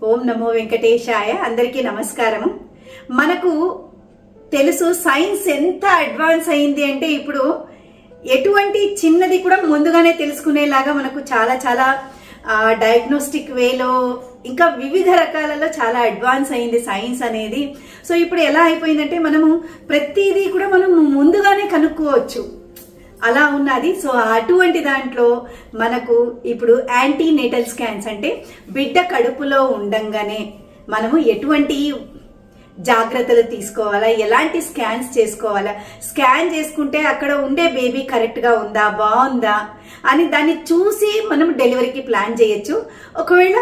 ఓం నమో వెంకటేశాయ. అందరికీ నమస్కారము. మనకు తెలుసు సైన్స్ ఎంత అడ్వాన్స్ అయింది అంటే ఇప్పుడు ఎటువంటి చిన్నది కూడా ముందుగానే తెలుసుకునేలాగా మనకు చాలా చాలా డయాగ్నోస్టిక్ వేలో ఇంకా వివిధ రకాలలో చాలా అడ్వాన్స్ అయింది సైన్స్ అనేది. సో ఇప్పుడు ఎలా అయిపోయిందంటే మనము ప్రతిదీ కూడా మనం ముందుగానే కనుక్కోవచ్చు, అలా ఉన్నది. సో అటువంటి దాంట్లో మనకు ఇప్పుడు యాంటీనేటల్ స్కాన్స్ అంటే బిడ్డ కడుపులో ఉండంగానే మనము ఎటువంటి జాగ్రత్తలు తీసుకోవాలా, ఎలాంటి స్కాన్స్ చేసుకోవాలా, స్కాన్ చేసుకుంటే అక్కడ ఉండే బేబీ కరెక్ట్గా ఉందా, బాగుందా అని దాన్ని చూసి మనం డెలివరీకి ప్లాన్ చేయొచ్చు. ఒకవేళ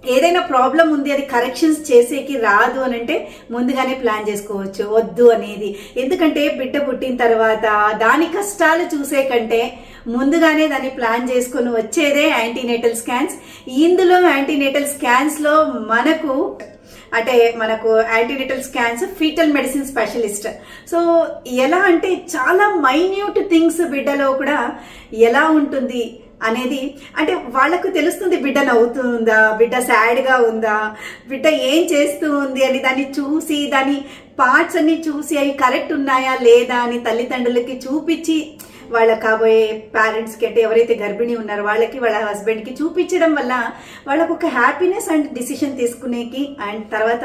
ఏదైనా ప్రాబ్లం ఉంది, అది కరెక్షన్స్ చేసేకి రాదు అని అంటే ముందుగానే ప్లాన్ చేసుకోవచ్చు వద్దు అనేది. ఎందుకంటే బిడ్డ పుట్టిన తర్వాత దాని కష్టాలు చూసే కంటే ముందుగానే దాన్ని ప్లాన్ చేసుకొని వచ్చేదే యాంటీనేటల్ స్కాన్స్. ఇందులో యాంటీనేటల్ స్కాన్స్లో మనకు antenatal scans foetal medicine specialist. So ఎలా అంటే చాలా మైన్యూట్ థింగ్స్ బిడ్డలో కూడా ఎలా ఉంటుంది అనేది, అంటే వాళ్ళకు తెలుస్తుంది బిడ్డ నవ్వుతుందా, బిడ్డ సాడ్గా ఉందా, బిడ్డ ఏం చేస్తూ ఉంది అని దాన్ని చూసి దాని పార్ట్స్ అన్ని చూసి అవి కరెక్ట్ ఉన్నాయా లేదా అని తల్లిదండ్రులకి చూపించి వాళ్ళ కాబోయే పేరెంట్స్కి అంటే ఎవరైతే గర్భిణీ ఉన్నారో వాళ్ళకి వాళ్ళ హస్బెండ్కి చూపించడం వల్ల వాళ్ళకు ఒక హ్యాపీనెస్ అండ్ డిసిషన్ తీసుకునేకి అండ్ తర్వాత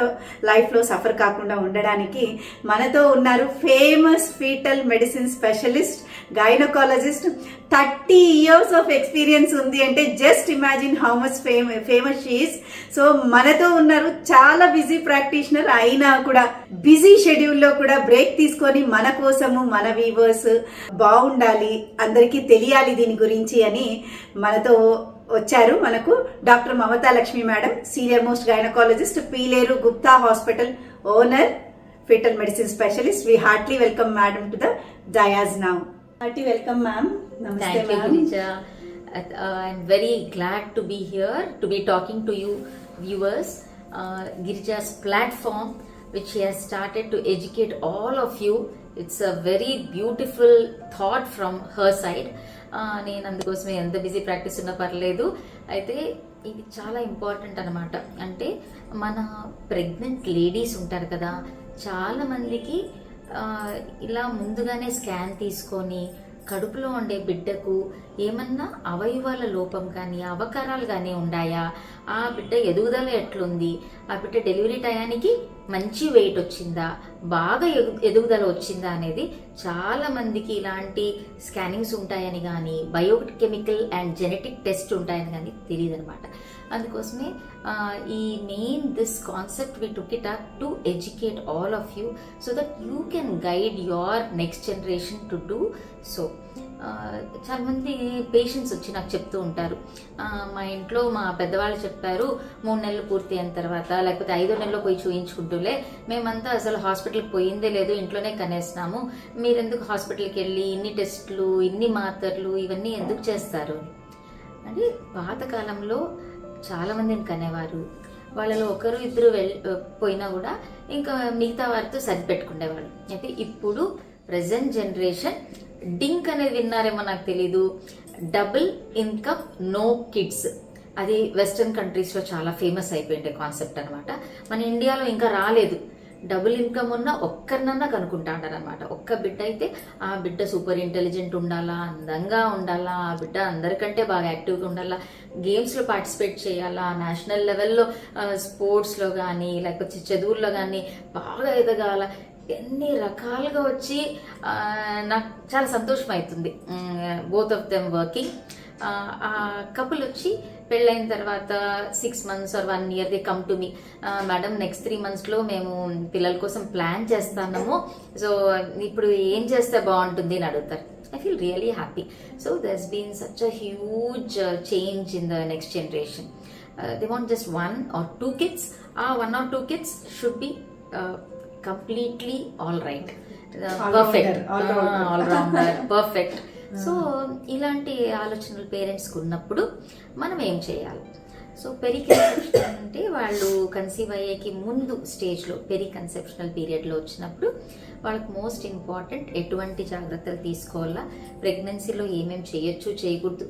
లైఫ్లో సఫర్ కాకుండా ఉండడానికి మనతో ఉన్నారు famous foetal medicine specialist, gynaecologist. 30 years of experience ఉంది అంటే just imagine how much famous she is. So మనతో ఉన్నారు. చాలా బిజీ ప్రాక్టీషనర్ అయినా కూడా బిజీ షెడ్యూల్లో కూడా బ్రేక్ తీసుకొని మన కోసము మన వ్యూవర్స్ బాగుండాలి, అందరికీ తెలియాలి దీని గురించి అని మనతో వచ్చారు. మనకు doctor Mamata Lakshmi madam, senior most gynaecologist, Peeleru Gupta hospital owner, fetal medicine specialist. We heartily welcome madam to the dais now. Hearty welcome ma'am. Namaste. Thank you, Girija. I'm very glad to be here to be talking to you viewers. Girija's platform which she has started to educate all of you, it's a very beautiful thought from her side. నేను అందుకోసమే ఎంత busy practice ఉన్నా పర్లేదు. అయితే ఇది చాలా important అనమాట. అంటే మన ప్రెగ్నెంట్ లేడీస్ ఉంటారు కదా, చాలా మందికి ఇలా ముందుగానే స్కాన్ తీసుకొని కడుపులో ఉండే బిడ్డకు ఏమన్నా అవయవాల లోపం కానీ అవకరాలు కానీ ఉన్నాయా, ఆ బిడ్డ ఎదుగుదల ఎట్లుంది, ఆ బిడ్డ డెలివరీ టయానికి మంచి వెయిట్ వచ్చిందా, బాగా ఎదుగుదల వచ్చిందా అనేది చాలా మందికి ఇలాంటి స్కానింగ్స్ ఉంటాయని కానీ బయోకెమికల్ అండ్ జెనెటిక్ టెస్ట్ ఉంటాయని కానీ తెలియదు అనమాట. అందుకోసమే ఈ main this concept we took it up to educate all of you so that you can guide your next generation to do so. చాలా మంది పేషెంట్స్ వచ్చి నాకు చెప్తూ ఉంటారు, మా ఇంట్లో మా పెద్దవాళ్ళు చెప్పారు 3 నెలలు పూర్తి అయిన తర్వాత లేకపోతే 5వ నెలలో పోయి చూయించుకుంటూలే, మేమంతా అసలు హాస్పిటల్కి పోయిందే లేదు, ఇంట్లోనే కనేసినాము, మీరెందుకు హాస్పిటల్కి వెళ్ళి ఇన్ని టెస్టులు ఇన్ని మాత్రలు ఇవన్నీ ఎందుకు చేస్తారు అంటే, పాతకాలంలో చాలా మందిని కనేవారు, వాళ్ళలో ఒకరు ఇద్దరు పోయినా కూడా ఇంకా మిగతా వారితో సరిపెట్టుకునేవాళ్ళు. అయితే ఇప్పుడు ప్రెజెంట్ జనరేషన్ డింక్ అనేది విన్నారేమో నాకు తెలీదు, డబుల్ ఇన్కమ్ నో కిడ్స్. అది వెస్టర్న్ కంట్రీస్లో చాలా ఫేమస్ అయిపోయింది కాన్సెప్ట్ అనమాట. మన ఇండియాలో ఇంకా రాలేదు. డబుల్ ఇన్కమ్ ఉన్న ఒక్కరినన్నా కనుక్కుంటా అంటారనమాట. ఒక్క బిడ్డ అయితే ఆ బిడ్డ సూపర్ ఇంటెలిజెంట్ ఉండాలా, అందంగా ఉండాలా, ఆ బిడ్డ అందరికంటే బాగా యాక్టివ్గా ఉండాలా, గేమ్స్లో పార్టిసిపేట్ చేయాలా, నేషనల్ లెవెల్లో స్పోర్ట్స్లో కానీ లేకపోతే చదువుల్లో కానీ బాగా ఎదగాల, ఎన్ని రకాలుగా వచ్చి నాకు చాలా సంతోషం అవుతుంది. Both of them working. ఆ కపుల్ వచ్చి పెళ్ళైన తర్వాత 6 months or 1 year they come to me, madam next 3 monthsలో మేము పిల్లల కోసం ప్లాన్ చేస్తాము, సో ఇప్పుడు ఏం చేస్తే బాగుంటుంది అని అడుగుతారు. I feel really happy. So there's been such a huge change in the next generation. They want just 1 or 2 kids. 1 or 2 kids should be completely all right, perfect, all rounder, perfect. So ఇలాంటి ఆలోచనలు పేరెంట్స్కి ఉన్నప్పుడు మనం ఏం చేయాలి? So peri conception అంటే వాళ్ళు conceive అయ్యేకి ముందు స్టేజ్లో పెరి కన్సెప్షనల్ పీరియడ్లో వచ్చినప్పుడు వాళ్ళకి మోస్ట్ ఇంపార్టెంట్ ఎటువంటి జాగ్రత్తలు తీసుకోవాలా, ప్రెగ్నెన్సీలో ఏమేమి చేయొచ్చు చేయకూడదు,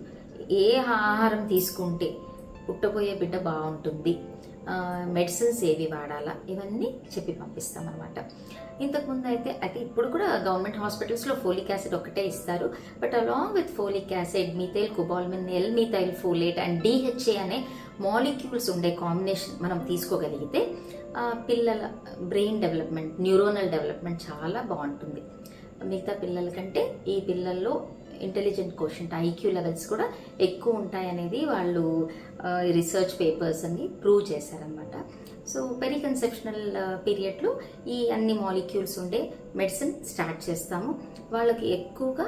ఏ ఆహారం తీసుకుంటే పుట్టబోయే బిడ్డ బాగుంటుంది, మెడిసిన్స్ ఏవి వాడాలా ఇవన్నీ చెప్పి పంపిస్తాం అనమాట. ఇంతకుముందు అయితే ఇప్పుడు కూడా గవర్నమెంట్ హాస్పిటల్స్లో ఫోలిక్ యాసిడ్ ఒకటే ఇస్తారు. But along with folic acid methyl cobalamin, L methyl folate and DHA అనే మాలిక్యూల్స్ ఉండే కాంబినేషన్ మనం తీసుకోగలిగితే పిల్లల బ్రెయిన్ డెవలప్మెంట్, న్యూరోనల్ డెవలప్మెంట్ చాలా బాగుంటుంది. మిగతా పిల్లల కంటే ఈ పిల్లల్లో ఇంటెలిజెంట్ కోషెంట్, ఐక్యూ లెవెల్స్ కూడా ఎక్కువ ఉంటాయి అనేది వాళ్ళు రీసెర్చ్ పేపర్స్ అన్ని ప్రూవ్ చేశారనమాట. సో పెరి కన్సెప్షనల్ పీరియడ్లో ఈ అన్ని మాలిక్యూల్స్ ఉండే మెడిసిన్ స్టార్ట్ చేస్తాము. వాళ్ళకి ఎక్కువగా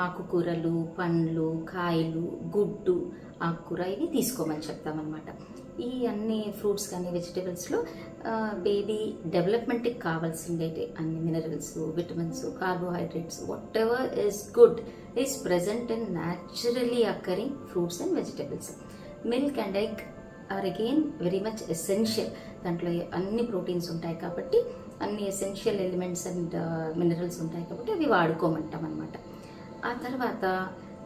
ఆకుకూరలు, పండ్లు, కాయలు, గుడ్డు, ఆకుకూర ఇవి తీసుకోమని చెప్తామన్నమాట. ఈ అన్ని ఫ్రూట్స్ కానీ వెజిటేబుల్స్లో బేబీ డెవలప్మెంట్కి కావాల్సిండే అన్ని minerals, vitamins, carbohydrates, what ever is good is present in naturally occurring fruits and vegetables. Milk and egg or again very much essential. దాంట్లో అన్ని ప్రోటీన్స్ ఉంటాయి కాబట్టి, అన్ని ఎసెన్షియల్ ఎలిమెంట్స్ అండ్ మినరల్స్ ఉంటాయి కాబట్టి అవి వాడుకోమంటాం అనమాట. ఆ తర్వాత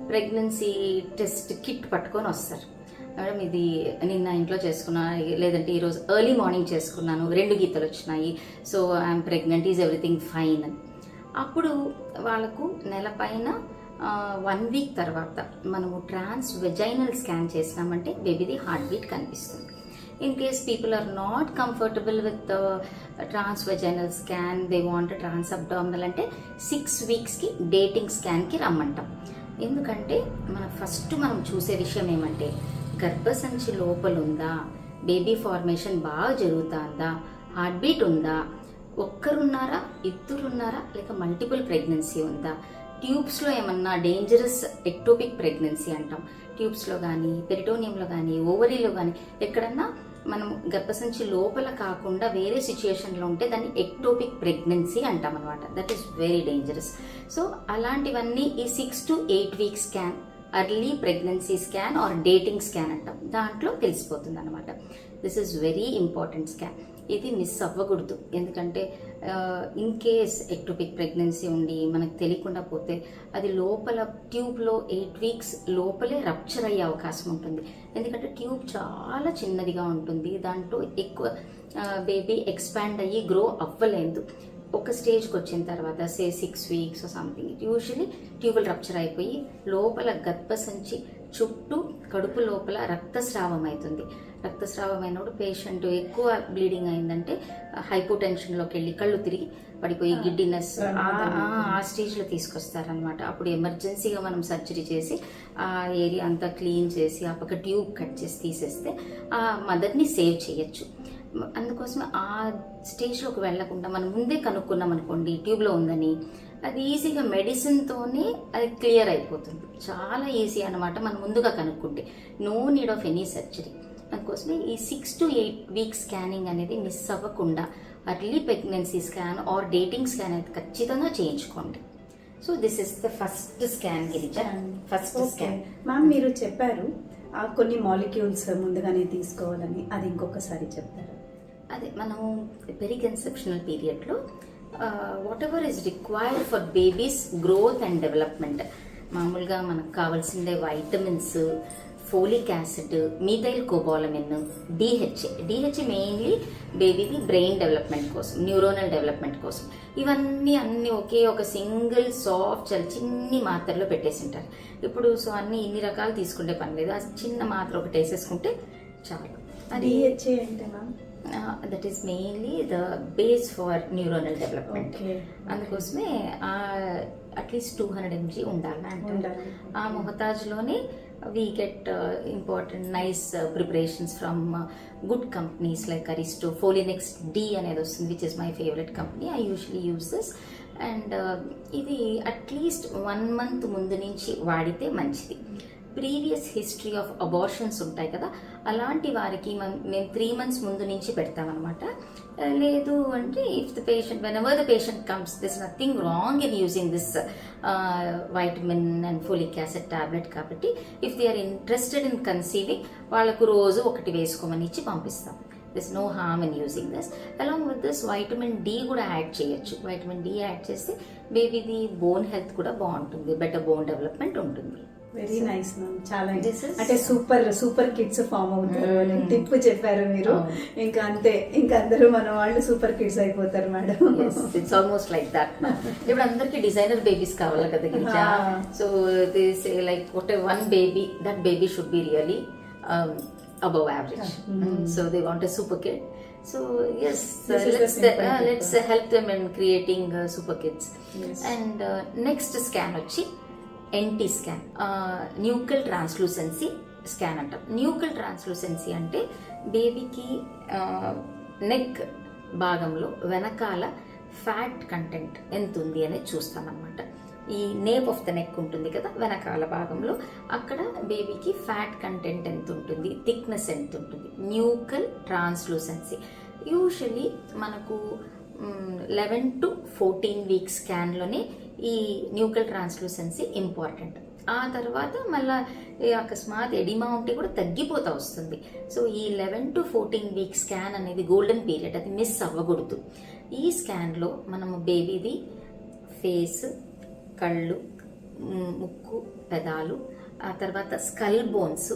ప్రెగ్నెన్సీ టెస్ట్ కిట్ పట్టుకొని వస్తారు. మేడం ఇది నిన్న ఇంట్లో చేసుకున్నా, లేదంటే ఈరోజు ఎర్లీ మార్నింగ్ చేసుకున్నాను, 2 గీతలు వచ్చినాయి, so I'm pregnant, is everything fine అని. అప్పుడు వాళ్ళకు నెల పైన 1 వీక్ తర్వాత మనము ట్రాన్స్ వెజైనల్ స్కాన్ చేసినామంటే బేబీది హార్ట్ బీట్ కనిపిస్తుంది. In case people are not comfortable with trans vaginal scan, they want trans abdominal అంటే 6 వీక్స్కి డేటింగ్ స్కాన్కి రమ్మంటాం. ఎందుకంటే మనం చూసే విషయం ఏమంటే గర్భసంచి లోపల ఉందా, బేబీ ఫార్మేషన్ బాగా జరుగుతుందా, హార్ట్ బీట్ ఉందా, ఒక్కరున్నారా, ఇద్దరున్నారా, లేక మల్టిపుల్ ప్రెగ్నెన్సీ ఉందా, ట్యూబ్స్లో ఏమన్నా డేంజరస్ ఎక్టోపిక్ ప్రెగ్నెన్సీ అంటాం, ట్యూబ్స్లో కానీ, పెరిటోనియంలో కానీ, ఓవరీలో కానీ ఎక్కడన్నా మనం గర్భసంచి లోపల కాకుండా వేరే సిచ్యుయేషన్లో ఉంటే దాన్ని ఎక్టోపిక్ ప్రెగ్నెన్సీ అంటాం అనమాట. That is very dangerous. So అలాంటివన్నీ ఈ 6 to 8 week scan, early pregnancy scan or dating scan అంటాం, దాంట్లో తెలిసిపోతుంది అనమాట. This is very important scan. ఇది మిస్ అవ్వకూడదు. ఎందుకంటే ఇన్ కేస్ ఎక్టోపిక్ ప్రెగ్నెన్సీ ఉండి మనకు తెలియకుండా పోతే అది లోపల ట్యూబ్లో 8 వీక్స్ లోపలే రప్చర్ అయ్యే అవకాశం ఉంటుంది. ఎందుకంటే ట్యూబ్ చాలా చిన్నదిగా ఉంటుంది, దాంట్లో ఎక్కువ బేబీ ఎక్స్పాండ్ అయ్యి గ్రో అవ్వలేదు. ఒక స్టేజ్కి వచ్చిన తర్వాత 6 weeks something usually tubal rupture అయిపోయి లోపల గర్భసంచి చుట్టూ కడుపు లోపల రక్తస్రావం అవుతుంది. రక్తస్రావం అయినప్పుడు పేషెంట్ ఎక్కువ బ్లీడింగ్ అయిందంటే హైపోటెన్షన్లోకి వెళ్ళి కళ్ళు తిరిగి పడిపోయి గిడ్డినెస్ ఆ స్టేజ్లో తీసుకొస్తారనమాట. అప్పుడు ఎమర్జెన్సీగా మనం సర్జరీ చేసి ఆ ఏరియా అంతా క్లీన్ చేసి ఆ పక్క ట్యూబ్ కట్ చేసి తీసేస్తే ఆ మదర్ని సేవ్ చేయొచ్చు. అందుకోసమే ఆ స్టేజ్లోకి వెళ్లకుండా మనం ముందే కనుక్కున్నాం అనుకోండి ట్యూబ్లో ఉందని, అది ఈజీగా మెడిసిన్తోనే అది క్లియర్ అయిపోతుంది. చాలా ఈజీ అనమాట మనం ముందుగా కనుక్కుంటే. No need of any surgery. అందుకోసమే ఈ 6 to 8 వీక్ స్కానింగ్ అనేది మిస్ అవ్వకుండా early pregnancy scan or dating scan అయితే ఖచ్చితంగా చేయించుకోండి. So this is the first scan Girija. First scan ma'am మీరు చెప్పారు కొన్ని మాలిక్యూల్స్ ముందుగానే తీసుకోవాలని, అది ఇంకొకసారి చెప్తారు. అదే మనము పెరి కన్సెప్షనల్ పీరియడ్లో whatever is required for baby's growth and development, మామూలుగా మనకు కావాల్సిందే vitamins, folic acid, methyl cobalamin, DHA mainly బేబీది బ్రెయిన్ డెవలప్మెంట్ కోసం, న్యూరోనల్ డెవలప్మెంట్ కోసం. ఇవన్నీ ఒకే ఒక సింగిల్ సాఫ్ట్ చాలా చిన్ని మాత్రలో పెట్టేసింటారు. ఇప్పుడు సో అన్ని ఇన్ని రకాలు తీసుకుంటే పని లేదు, ఆ చిన్న మాత్ర ఒకటి వేసేసుకుంటే చాలు. డిహెచ్ఏ అంటే ma'am that is mainly the base for neuronal development. అందుకోసమే అట్లీస్ట్ 200 mg ఉండాలి అంటారు. ఆ మొహతాజ్లోనే we get important nice preparations from good companies like Aristo. Folinex D అనేది వస్తుంది, which is my favorite company. I usually use this. And ఇది at least 1 month ముందు నుంచి వాడితే మంచిది. ప్రీవియస్ హిస్టరీ ఆఫ్ అబార్షన్స్ ఉంటాయి కదా, అలాంటి వారికి మేము 3 months ముందు నుంచి పెడతామన్నమాట. లేదు అంటే if the patient whenever the patient comes, this nothing wrong in using this vitamin and folic acid tablet. కాబట్టి if they are interested in conceiving వాళ్ళకు రోజు ఒకటి వేసుకోమని ఇచ్చి పంపిస్తాం. This no harm in using this. Along with this vitamin D కూడా add చేయొచ్చు. Vitamin D add చేస్తే బేబీది బోన్ హెల్త్ కూడా బాగుంటుంది, బెటర్ బోన్ డెవలప్మెంట్ ఉంటుంది. Very nice ma'am. చాలా This is- అంటే సూపర్ కిడ్స్ ఫామ్ అవుతారు. టిప్ చెప్పారు మీరు. అవును. ఇంకా అంతే, ఇంకా అందరూ మన వాళ్ళు సూపర్ కిడ్స్ అయిపోతారు madam. It's almost like that. ఇప్పుడు అందరికి డిజైనర్ బేబీస్ కావాలి కదా Girija. Ah. So this like what one baby, that baby should be really above average. So they want a super kid. So yes, This is the simple tip. let's help them in creating super kids. Yes. And next scan వచ్చి NT scan, nuchal translucency scan అంటాం. Nuchal translucency అంటే బేబీకి neck భాగంలో వెనకాల fat content ఎంత ఉంది అనేది చూస్తాం అనమాట. ఈ నేప్ ఆఫ్ ద నెక్ ఉంటుంది కదా వెనకాల భాగంలో, అక్కడ బేబీకి ఫ్యాట్ కంటెంట్ ఎంత ఉంటుంది, థిక్నెస్ ఎంత ఉంటుంది. న్యూకల్ ట్రాన్స్లూసెన్సీ యూజువలీ మనకు 11 to 14 వీక్స్ స్కాన్లోనే ఈ న్యూకల్ ట్రాన్స్లూసెన్సీ ఇంపార్టెంట్. ఆ తర్వాత మళ్ళీ అకస్మాత్ ఎడిమా ఉంటే కూడా తగ్గిపోతూ వస్తుంది. సో ఈ 11 to 14 వీక్ స్కాన్ అనేది గోల్డెన్ పీరియడ్, అది మిస్ అవ్వకూడదు. ఈ స్కాన్లో మనము బేబీది ఫేస్, కళ్ళు, ముక్కు, పెదాలు, ఆ తర్వాత స్కల్ బోన్స్,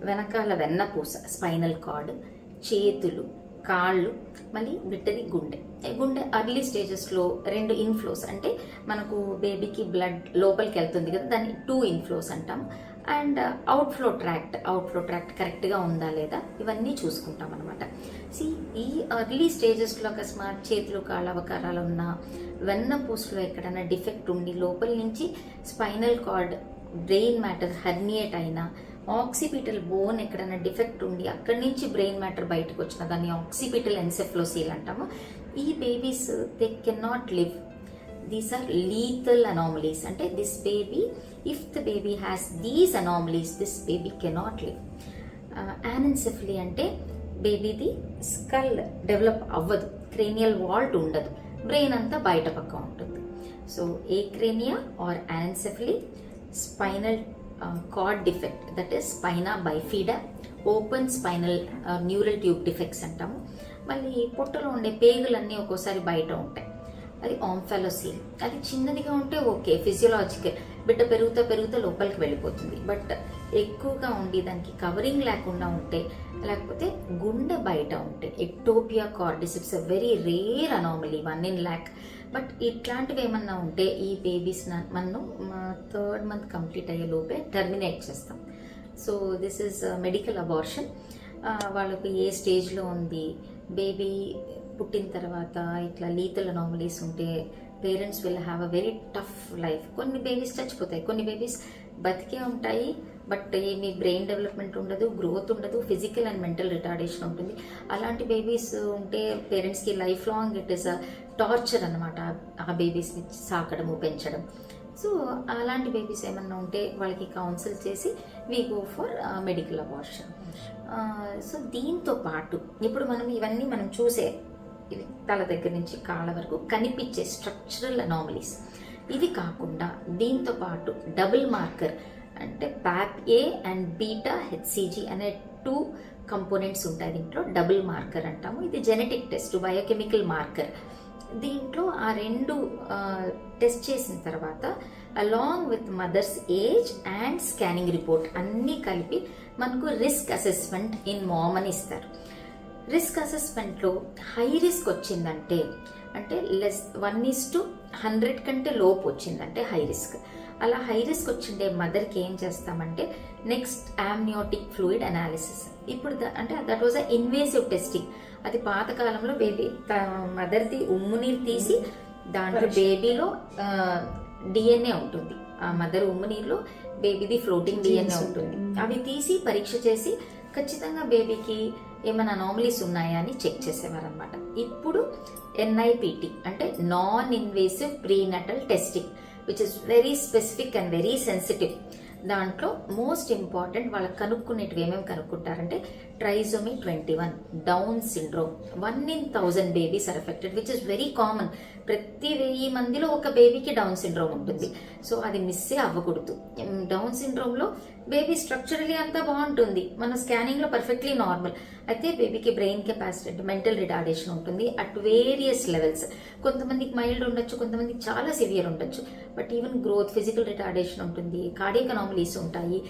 వెనకాల వెన్నపూస, స్పైనల్ కార్డ్, చేతులు, కాళ్ళు, మళ్ళీ బిడ్డది గుండె. అర్లీ స్టేజెస్లో 2 ఇన్ఫ్లోస్, అంటే మనకు బేబీకి బ్లడ్ లోపలికి వెళ్తుంది కదా, దాన్ని 2 ఇన్ఫ్లోస్ అంటాం. అండ్ అవుట్ఫ్లో ట్రాక్ట్ కరెక్ట్గా ఉందా లేదా, ఇవన్నీ చూసుకుంటాం అనమాట. ఈ అర్లీ స్టేజెస్లో అకస్మాత్ చేతులు, కాళ్ళ అవకారాలు ఉన్న, వెన్నపూసలో ఎక్కడైనా డిఫెక్ట్ ఉండి, లోపల నుంచి స్పైనల్ కార్డ్, బ్రెయిన్ మ్యాటర్ హెర్నియేట్ అయినా, ఆక్సిపిటల్ బోన్ ఎక్కడైనా డిఫెక్ట్ ఉండి అక్కడి నుంచి బ్రెయిన్ మ్యాటర్ బయటకు వచ్చిన దాన్ని ఆక్సిపిటల్ ఎన్సెఫ్లోసీల్ అంటాము. ఈ babies they can not live. These are lethal anomalies. అంటే this baby, if the baby has these anomalies, this baby cannot live. Anencephaly అంటే బేబీది స్కల్ డెవలప్ అవ్వదు, క్రేనియల్ వాల్ట్ ఉండదు, బ్రెయిన్ అంతా బయట పక్క ఉంటుంది. So acrania or anencephaly, spinal cord defect, that is spina bifida, open spinal neural tube defects అంటాము. మళ్ళీ పొట్టలో ఉండే పేగులన్నీ ఒక్కోసారి బయట ఉంటాయి, అది ఆంఫాలోసీల్. అది చిన్నదిగా ఉంటే ఓకే, ఫిజియోలాజికల్, బిడ్డ పెరుగుతా లోపలికి వెళ్ళిపోతుంది. బట్ ఎక్కువగా ఉండి దానికి కవరింగ్ లేకుండా ఉంటే, లేకపోతే గుండె బయట ఉంటే, ectopia cordis, it's a very rare anomaly, 1 in lakh. But ఇట్లాంటివి ఏమన్నా ఉంటే ఈ బేబీస్ మనం 3rd month కంప్లీట్ అయ్యే లోపే టర్మినేట్ చేస్తాం. So this is medical abortion. వాళ్ళకు ఏ స్టేజ్లో ఉంది, బేబీ పుట్టిన తర్వాత ఇట్లా లీథల్ అనామలీస్ ఉంటే parents will have a very tough life. కొన్ని బేబీస్ చచ్చిపోతాయి, కొన్ని బేబీస్ బతికే ఉంటాయి, బట్ ఏమి బ్రెయిన్ డెవలప్మెంట్ ఉండదు, గ్రోత్ ఉండదు, ఫిజికల్ అండ్ మెంటల్ రిటార్డేషన్ ఉంటుంది. అలాంటి బేబీస్ ఉంటే పేరెంట్స్కి life long it is a torture అనమాట, ఆ బేబీస్ని సాకడము, పెంచడం. సో అలాంటి బేబీస్ ఏమన్నా ఉంటే వాళ్ళకి కౌన్సిల్ చేసి we go for medical abortion. So దీంతో పాటు ఇప్పుడు ఇవన్నీ మనం చూసే, ఇవి తల దగ్గర నుంచి కాళ్ళ వరకు కనిపించే స్ట్రక్చరల్ అనామలీస్. ఇవి కాకుండా దీంతో పాటు డబుల్ మార్కర్, అంటే Pap A and beta HCG అనే 2 కంపోనెంట్స్ ఉంటాయి దీంట్లో. డబుల్ మార్కర్ అంటాము. ఇది జెనెటిక్ టెస్ట్, బయోకెమికల్ మార్కర్. దీంట్లో ఆ 2 టెస్ట్ చేసిన తర్వాత along with mother's age and scanning report అన్నీ కలిపి మనకు రిస్క్ అసెస్మెంట్ ఇన్ మామ్ అని ఇస్తారు. రిస్క్ అసెస్మెంట్లో హై రిస్క్ వచ్చిందంటే, అంటే 1:100 కంటే లోపు వచ్చిందంటే హై రిస్క్. అలా హై రిస్క్ వచ్చిండే మదర్కి ఏం చేస్తామంటే నెక్స్ట్ ఆమ్నియోటిక్ ఫ్లూయిడ్ అనాలిసిస్. ఇప్పుడు అంటే that was a invasive testing. అది పాతకాలంలో బేబీ మదర్ది ఉమ్మునీరు తీసి దాంట్లో బేబీలో డిఎన్ఏ ఉంటుంది, ఆ మదర్ ఉమ్మునీరులో బేబీది ఫ్లోటింగ్ డిఎన్ఏ ఉంటుంది. అవి తీసి పరీక్ష చేసి ఖచ్చితంగా బేబీకి ఏమైనా అనామలీస్ ఉన్నాయా అని చెక్ చేసేవారు అనమాట. ఇప్పుడు NIPT అంటే non invasive prenatal testing, which is very specific and very sensitive. దాంట్లో మోస్ట్ ఇంపార్టెంట్ వాళ్ళకి కనుక్కునేటివి ఏమేమి కనుక్కుంటారంటే trisomy 21, Down syndrome. 1 in 1000 babies are affected, which is very common. ప్రతి 1000 మందిలో ఒక బేబీకి డౌన్ సిండ్రోమ్ ఉంటుంది. సో అది మిస్సే అవ్వకూడదు. డౌన్ సిండ్రోమ్ లో బేబీ స్ట్రక్చరలీ అంతా బాగుంటుంది, మన స్కానింగ్ లో పర్ఫెక్ట్లీ నార్మల్. అయితే బేబీకి బ్రెయిన్ కెపాసిటీ అంటే మెంటల్ రిటార్డేషన్ ఉంటుంది అట్ వేరియస్ లెవెల్స్. కొంతమందికి మైల్డ్ ఉండొచ్చు, కొంతమందికి చాలా సివియర్ ఉండొచ్చు. But even growth, physical retardation ఉంటుంది, కార్డియక్ అనామలీస్ ఉంటాయి.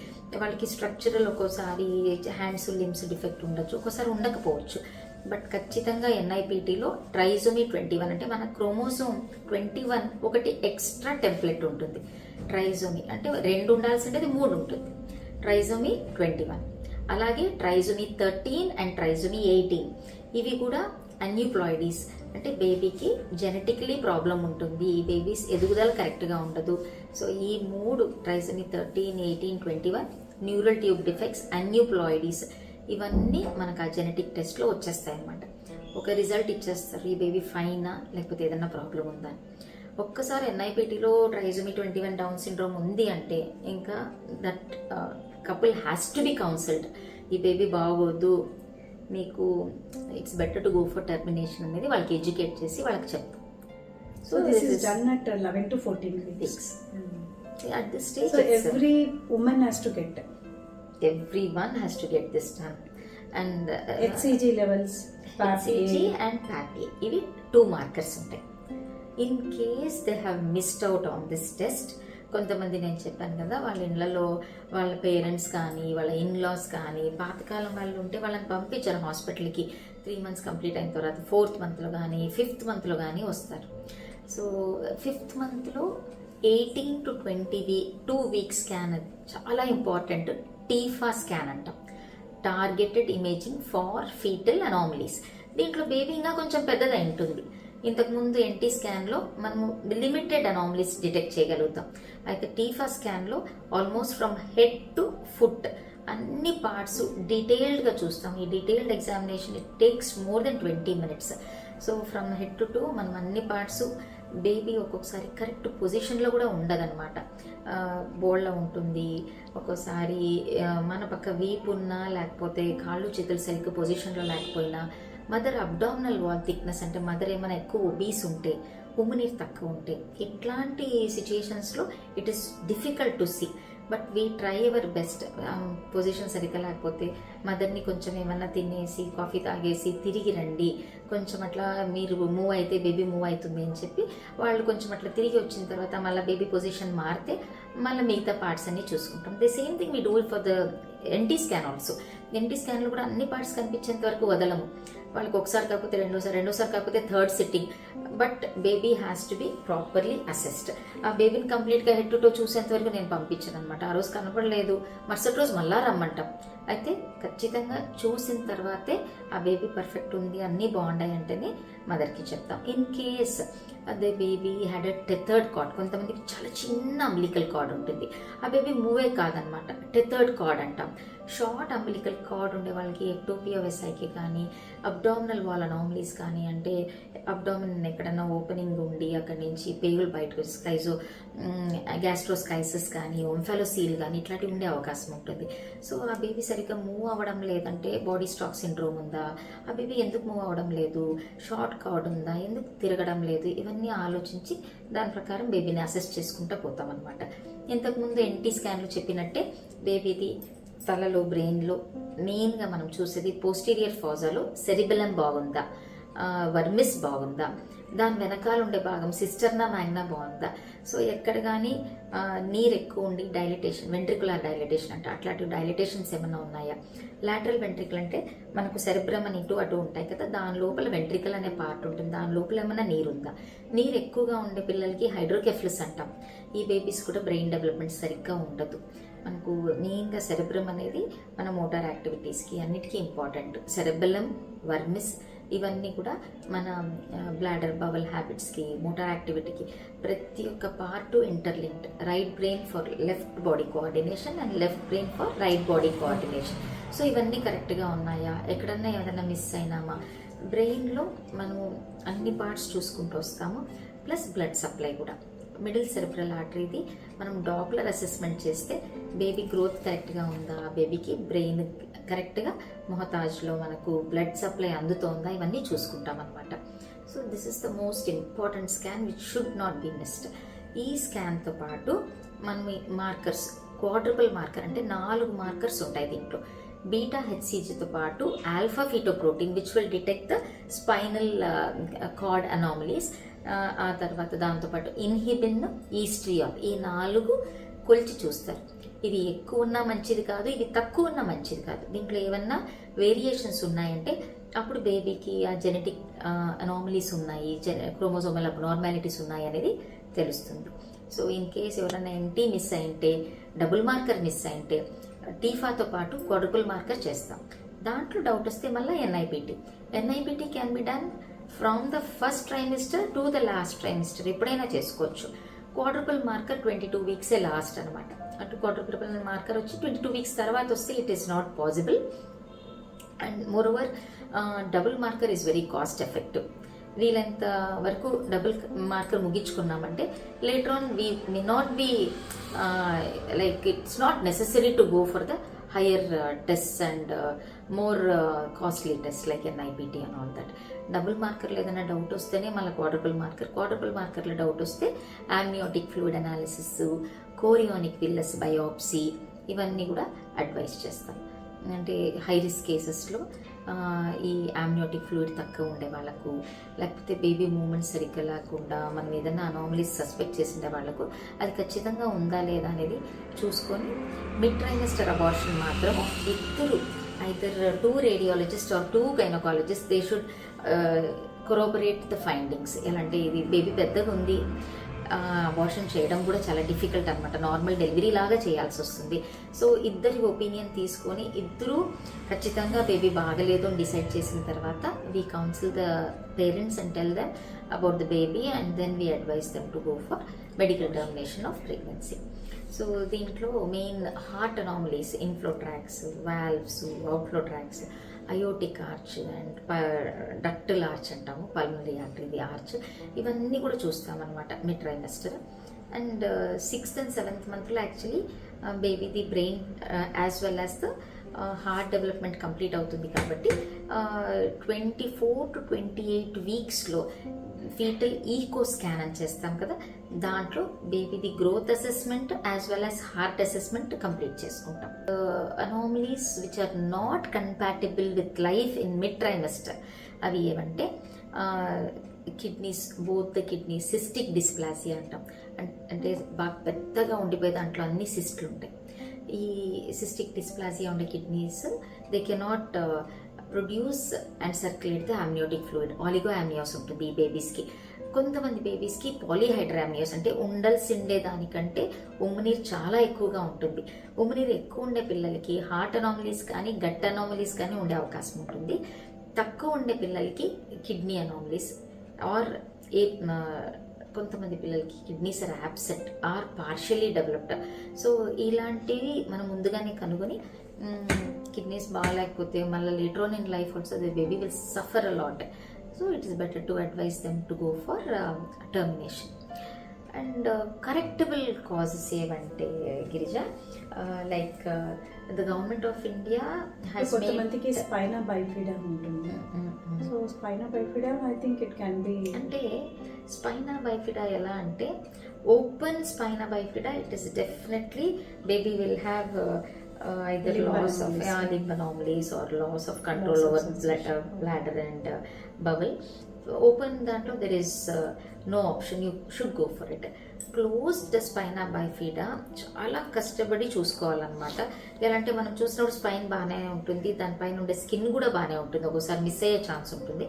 వాళ్ళకి స్ట్రక్చరల్ ఒక్కోసారి హ్యాండ్స్ లిమ్స్ డిఫెక్ట్ ఉండొచ్చు, ఒక్కోసారి ఉండకపోవచ్చు. బట్ ఖచ్చితంగా ఎన్ఐపిటిలో ట్రైజోమీ 21 అంటే మన క్రోమోసోమ్ 21 ఒకటి ఎక్స్ట్రా టెంప్లెట్ ఉంటుంది. ట్రైజోమీ అంటే 2 ఉండాల్సింది 3 ఉంటుంది. ట్రైజోమీ 21, అలాగే ట్రైజోమీ 13 అండ్ ట్రైజోమీ 18 ఇవి కూడా అన్యూప్లాయిడీస్. అంటే బేబీకి జెనెటికలీ ప్రాబ్లం ఉంటుంది, ఈ బేబీస్ ఎదుగుదల కరెక్ట్గా ఉండదు. సో ఈ 3 ట్రైజోమీ 13, 18, 21 న్యూరల్ ట్యూబ్ డిఫెక్ట్స్, అన్యూప్లాయిడీస్ ఇవన్నీ మనకు ఆ జెనెటిక్ టెస్ట్లో వచ్చేస్తాయి అన్నమాట. ఒక రిజల్ట్ ఇచ్చేస్తారు, ఈ బేబీ ఫైనా లేకపోతే ఏదైనా ప్రాబ్లం ఉందా. ఒక్కసారి ఎన్ఐపిటిలో ట్రైజోమీ 21 డౌన్ సిండ్రోమ్ ఉంది అంటే ఇంకా that couple has to be counselled. ఈ బేబీ బాగోదు, మీకు it's better to go for termination అనేది వాళ్ళకి ఎడ్యుకేట్ చేసి వాళ్ళకి చెప్తాం. So this is done at 11 to 14 weeks. At this stage, so every woman has to get everyone has to get this done. And HCG levels, HCG and PAPA ఇవి 2 markers ఉంటాయి. In case they have missed out on this test, కొంతమంది నేను చెప్పాను కదా వాళ్ళ ఇళ్లలో వాళ్ళ parents కానీ వాళ్ళ ఇన్లాస్ కానీ పాతకాలం వాళ్ళు ఉంటే వాళ్ళని పంపించారు హాస్పిటల్కి. 3 months కంప్లీట్ అయిన తర్వాత 4th monthలో కానీ 5th monthలో కానీ వస్తారు. సో 5th monthలో 18 to 22 weeks స్కాన్ చాలా ఇంపార్టెంట్. టీఫా స్కాన్ అంటాం, targeted imaging for fetal anomalies. దీంట్లో బేబీ ఇంకా కొంచెం పెద్దగా ఉంటుంది. ఇంతకుముందు ఎన్టీ స్కాన్లో మనము లిమిటెడ్ అనామలీస్ డిటెక్ట్ చేయగలుగుతాం. అయితే టీఫా స్కాన్లో almost from head to foot అన్ని పార్ట్స్ డీటెయిల్డ్గా చూస్తాం. ఈ detailed examination it takes more than 20 minutes. So from head to మనం అన్ని పార్ట్స్, బేబీ ఒక్కొక్కసారి కరెక్ట్ పొజిషన్లో కూడా ఉండదన్నమాట, బోల్డ్లో ఉంటుంది. ఒక్కోసారి మన పక్క వీపు ఉన్నా లేకపోతే కాళ్ళు చేతులు సరిగ్గా పొజిషన్లో లేకపోయినా, మదర్ అబ్డామినల్ వాల్ థిక్నెస్ అంటే మదర్ ఏమైనా ఎక్కువ ఒబీస్ ఉంటే, ఉమ్మునీరు తక్కువ ఉంటే, ఇట్లాంటి సిచ్యుయేషన్స్లో it is difficult to see. But we try our best. Position సరిగ్గా లేకపోతే మదర్ని కొంచెం ఏమన్నా తినేసి కాఫీ తాగేసి తిరిగి రండి, కొంచెం అట్లా మీరు మూవ్ అయితే బేబీ మూవ్ అవుతుంది అని చెప్పి వాళ్ళు కొంచెం అట్లా తిరిగి వచ్చిన తర్వాత మళ్ళీ బేబీ పొజిషన్ మారితే మళ్ళీ మిగతా పార్ట్స్ అన్ని చూసుకుంటాం. The same thing we do for the NT scan also. NT స్కాన్లో కూడా అన్ని పార్ట్స్ కనిపించేంత వరకు వదలము. వాళ్ళకి ఒకసారి కాకపోతే రెండోసారి కాకపోతే third sitting. But baby has to be properly assessed. ఆ బేబీని కంప్లీట్గా హెడ్ టు టో చూసేంత వరకు నేను పంపించాను అనమాట. ఆ రోజు కనపడలేదు, మరుసటి రోజు మళ్ళా రమ్మంటాం. అయితే ఖచ్చితంగా చూసిన తర్వాతే ఆ బేబీ పర్ఫెక్ట్ ఉంది, అన్నీ బాగున్నాయి అంటేనే మదర్కి చెప్తాం. ఇన్ కేస్ అదే baby had a tethered card, కొంతమందికి చాలా చిన్న అంబిలికల్ కార్డ్ ఉంటుంది, ఆ బేబీ మూవే కాదనమాట, టెథర్డ్ కార్డ్ అంటాం. షార్ట్ అంబిలికల్ కార్డ్ ఉండే వాళ్ళకి ఎక్టోపియా వెసైకి కానీ అబ్డామినల్ వాల్ అనామలీస్ కానీ, అంటే అబ్డామిన్ ఎక్కడన్నా ఓపెనింగ్ ఉండి అక్కడి నుంచి పేగులు బయటకు గ్యాస్ట్రోస్కైసిస్ కానీ ఓంఫాలోసీల్ కానీ ఇట్లాంటివి ఉండే అవకాశం ఉంటుంది. సో ఆ బేబీ సరిగ్గా మూవ్ అవ్వడం లేదంటే బాడీ స్టాక్ సిండ్రోమ్ ఉందా, ఆ బేబీ ఎందుకు మూవ్ అవ్వడం లేదు, షార్ట్ కార్డ్ ఉందా, ఎందుకు తిరగడం లేదు, ఇవన్నీ ఆలోచించి దాని ప్రకారం బేబీని అసెస్ చేసుకుంటూ పోతాం అనమాట. ఇంతకుముందు ఎన్టీ స్కాన్లో చెప్పినట్టే బేబీది తలలో బ్రెయిన్లో మెయిన్గా మనం చూసేది పోస్టీరియర్ ఫాజాలో సెరిబెలం బాగుందా, వర్మిస్ బాగుందా, దాని వెనకాల ఉండే భాగం సిస్టర్నా మ్యాగ్నా బాగుందా. సో ఎక్కడ కానీ నీరు ఎక్కువ ఉండి డైలిటేషన్, వెంట్రికులర్ డైలిటేషన్ అంటే అట్లాంటి డైలిటేషన్స్ ఏమైనా ఉన్నాయా. లాటరల్ వెంట్రికల్ అంటే మనకు సెరిబ్రమ్ అని ఇటు అటు ఉంటాయి కదా, దాని లోపల వెంట్రికల్ అనే పార్ట్ ఉంటుంది, దాని లోపల ఏమైనా నీరు ఉందా. నీరు ఎక్కువగా ఉండే పిల్లలకి హైడ్రోకెఫ్లస్ అంటాం. ఈ బేబీస్ కూడా బ్రెయిన్ డెవలప్మెంట్ సరిగ్గా ఉండదు. మనకు మెయిన్గా సెరెబ్రమ్ అనేది మన మోటార్ యాక్టివిటీస్కి అన్నిటికీ ఇంపార్టెంట్. సెరెబెలం, వర్మిస్ ఇవన్నీ కూడా మన బ్లాడర్, బవల్ హ్యాబిట్స్కి, మోటార్ యాక్టివిటీకి ప్రతి ఒక్క part interlinked. Right brain for left body coordination and left brain for right body coordination. So ఇవన్నీ కరెక్ట్గా ఉన్నాయా, ఎక్కడన్నా ఏదైనా మిస్ అయినామా. బ్రెయిన్లో మనము అన్ని పార్ట్స్ చూసుకుంటూ వస్తాము, ప్లస్ బ్లడ్ సప్లై కూడా. మిడిల్ సెరెబ్రల్ ఆర్టరీది మనం డాప్లర్ అసెస్మెంట్ చేస్తే బేబీ గ్రోత్ కరెక్ట్గా ఉందా, బేబీకి బ్రెయిన్ కరెక్ట్గా మొహతాజ్లో మనకు బ్లడ్ సప్లై అందుతోందా ఇవన్నీ చూసుకుంటాం అనమాట. So this is the most important scan which should not be missed. ఈ స్కాన్తో పాటు మనం మార్కర్స్, క్వాడ్రపుల్ మార్కర్ అంటే 4 మార్కర్స్ ఉంటాయి దీంట్లో. బీటా హెచ్సిజితో పాటు alpha fetoprotein which will detect the spinal cord anomalies. ఆ తర్వాత దాంతోపాటు ఇన్హిబిన్, ఈస్ట్రియాల్, ఈ 4 కొలిచి చూస్తారు. ఇవి ఎక్కువ ఉన్నా మంచిది కాదు, ఇవి తక్కువ ఉన్నా మంచిది కాదు. దీంట్లో ఏమన్నా వేరియేషన్స్ ఉన్నాయంటే అప్పుడు బేబీకి ఆ జెనెటిక్ అనామలీస్ ఉన్నాయి, క్రోమోజోమల్ అబ్నార్మాలిటీస్ ఉన్నాయి అనేది తెలుస్తుంది. సో ఇన్ కేస్ ఎవరైనా ఎన్టీ మిస్ అయింటే, డబుల్ మార్కర్ మిస్ అయింటే టీఫాతో పాటు క్వాడ్రపుల్ మార్కర్ చేస్తాం. దాంట్లో డౌట్ వస్తే మళ్ళీ NIPT can be done from the first trimester to the last trimester, ఎప్పుడైనా చేసుకోవచ్చు. క్వాడ్రపుల్ మార్కర్ 22 వీక్సే లాస్ట్ అనమాట. అటు క్వాడ్రపుల్ మార్కర్ వచ్చి 22 వీక్స్ తర్వాత వస్తే it is not possible. And moreover double marker is very cost effective. వీలంత వరకు డబుల్ మార్కర్ ముగించుకున్నామంటే later on we may not be like it's not necessary to go for the higher test and more costly test like NIPT and all that. Double మార్కర్లో ఏదైనా doubt వస్తేనే మళ్ళీ quadruple మార్కర్లో డౌట్ వస్తే amniotic fluid analysis, chorionic villus biopsy ఇవన్నీ కూడా advice చేస్తాం. అంటే హై రిస్క్ కేసెస్లో ఈ ఆమ్నియోటిక్ ఫ్లూయిడ్ తక్కువ ఉండే వాళ్ళకు, లేకపోతే బేబీ మూమెంట్స్ సరిగ్గా లేకుండా మనం ఏదైనా అనామలీస్ సస్పెక్ట్ చేసిండే వాళ్ళకు అది ఖచ్చితంగా ఉందా లేదా అనేది చూసుకొని మిడ్ ట్రైమెస్టర్ అబార్షన్ మాత్రం ఇద్దరు either 2 radiologist or 2 gynaecologist they should corroborate the findings. ఎలా అంటే ఇది బేబీ పెద్దగా ఉంది, అబార్షన్ చేయడం కూడా చాలా డిఫికల్ట్ అనమాట, నార్మల్ డెలివరీ లాగా చేయాల్సి వస్తుంది. సో ఇద్దరి ఒపీనియన్ తీసుకొని ఇద్దరు ఖచ్చితంగా బేబీ బాగలేదు అని డిసైడ్ చేసిన తర్వాత we counsel the parents and tell them about the baby and then we advise them to go for medical termination of pregnancy. So దీంట్లో main heart anomalies, inflow tracts, valves, outflow tracts, aortic arch and ductal arch అంటాము, pulmonary artery arch, ఇవన్నీ కూడా చూస్తామన్నమాట mid trimester. And 6th and 7th మంత్లో actually బేబీది brain as well as the heart development complete అవుతుంది కాబట్టి 24 to 28 వీక్స్లో fetal echo scan అని చేస్తాం కదా, దాంట్లో బేబీది growth assessment as well as heart assessment complete చేసుకుంటాం. Anomalies which are not compatible with life in mid trimester అవి ఏమంటే kidneys, both the kidneys, cystic dysplasia అంటాం. అంటే బాగా పెద్దగా ఉండిపోయే దాంట్లో అన్ని సిస్ట్లు ఉంటాయి. ఈ సిస్టిక్ డిస్ప్లాసియా ఉండే kidneys they cannot produce and circulate the amniotic fluid, oligo amnios ఉంటుంది ఈ బేబీస్కి. కొంతమంది బేబీస్కి పాలీహైడ్రామియోస్ అంటే ఉండాల్సిండే దానికంటే ఉమ్మనీరు చాలా ఎక్కువగా ఉంటుంది. ఉమ్మనీరు ఎక్కువ ఉండే పిల్లలకి హార్ట్ అనామలీస్ కానీ గట్ అనామలీస్ కానీ ఉండే అవకాశం ఉంటుంది. తక్కువ ఉండే పిల్లలకి కిడ్నీ అనామలీస్ ఆర్ కొంతమంది పిల్లలకి kidneys are absent or partially developed. So ఇలాంటివి మనం ముందుగానే కనుగొని కిడ్నీస్ బాగాలేకపోతే మళ్ళీ later on in life also the baby will suffer a lot. So it is better to advise them to go for termination. And correctable causes ఏవంటే Girija, like the government of India has కొంతమందికి spina bifida ఉంటుంది. So spina bifida I think it can be, అంటే spina bifida ఎలా అంటే open spina bifida it is definitely baby will have either loss of limb anomalies or loss of control over bladder and bowel. Open దాంట్లో there is no option, you should go for it. Closed spina bifida చాలా కష్టపడి చూసుకోవాలన్నమాట. ఎలా అంటే మనం చూసినప్పుడు spine బాగానే ఉంటుంది, దానిపైన ఉండే స్కిన్ కూడా బాగానే ఉంటుంది, ఒకసారి మిస్ అయ్యే ఛాన్స్ ఉంటుంది.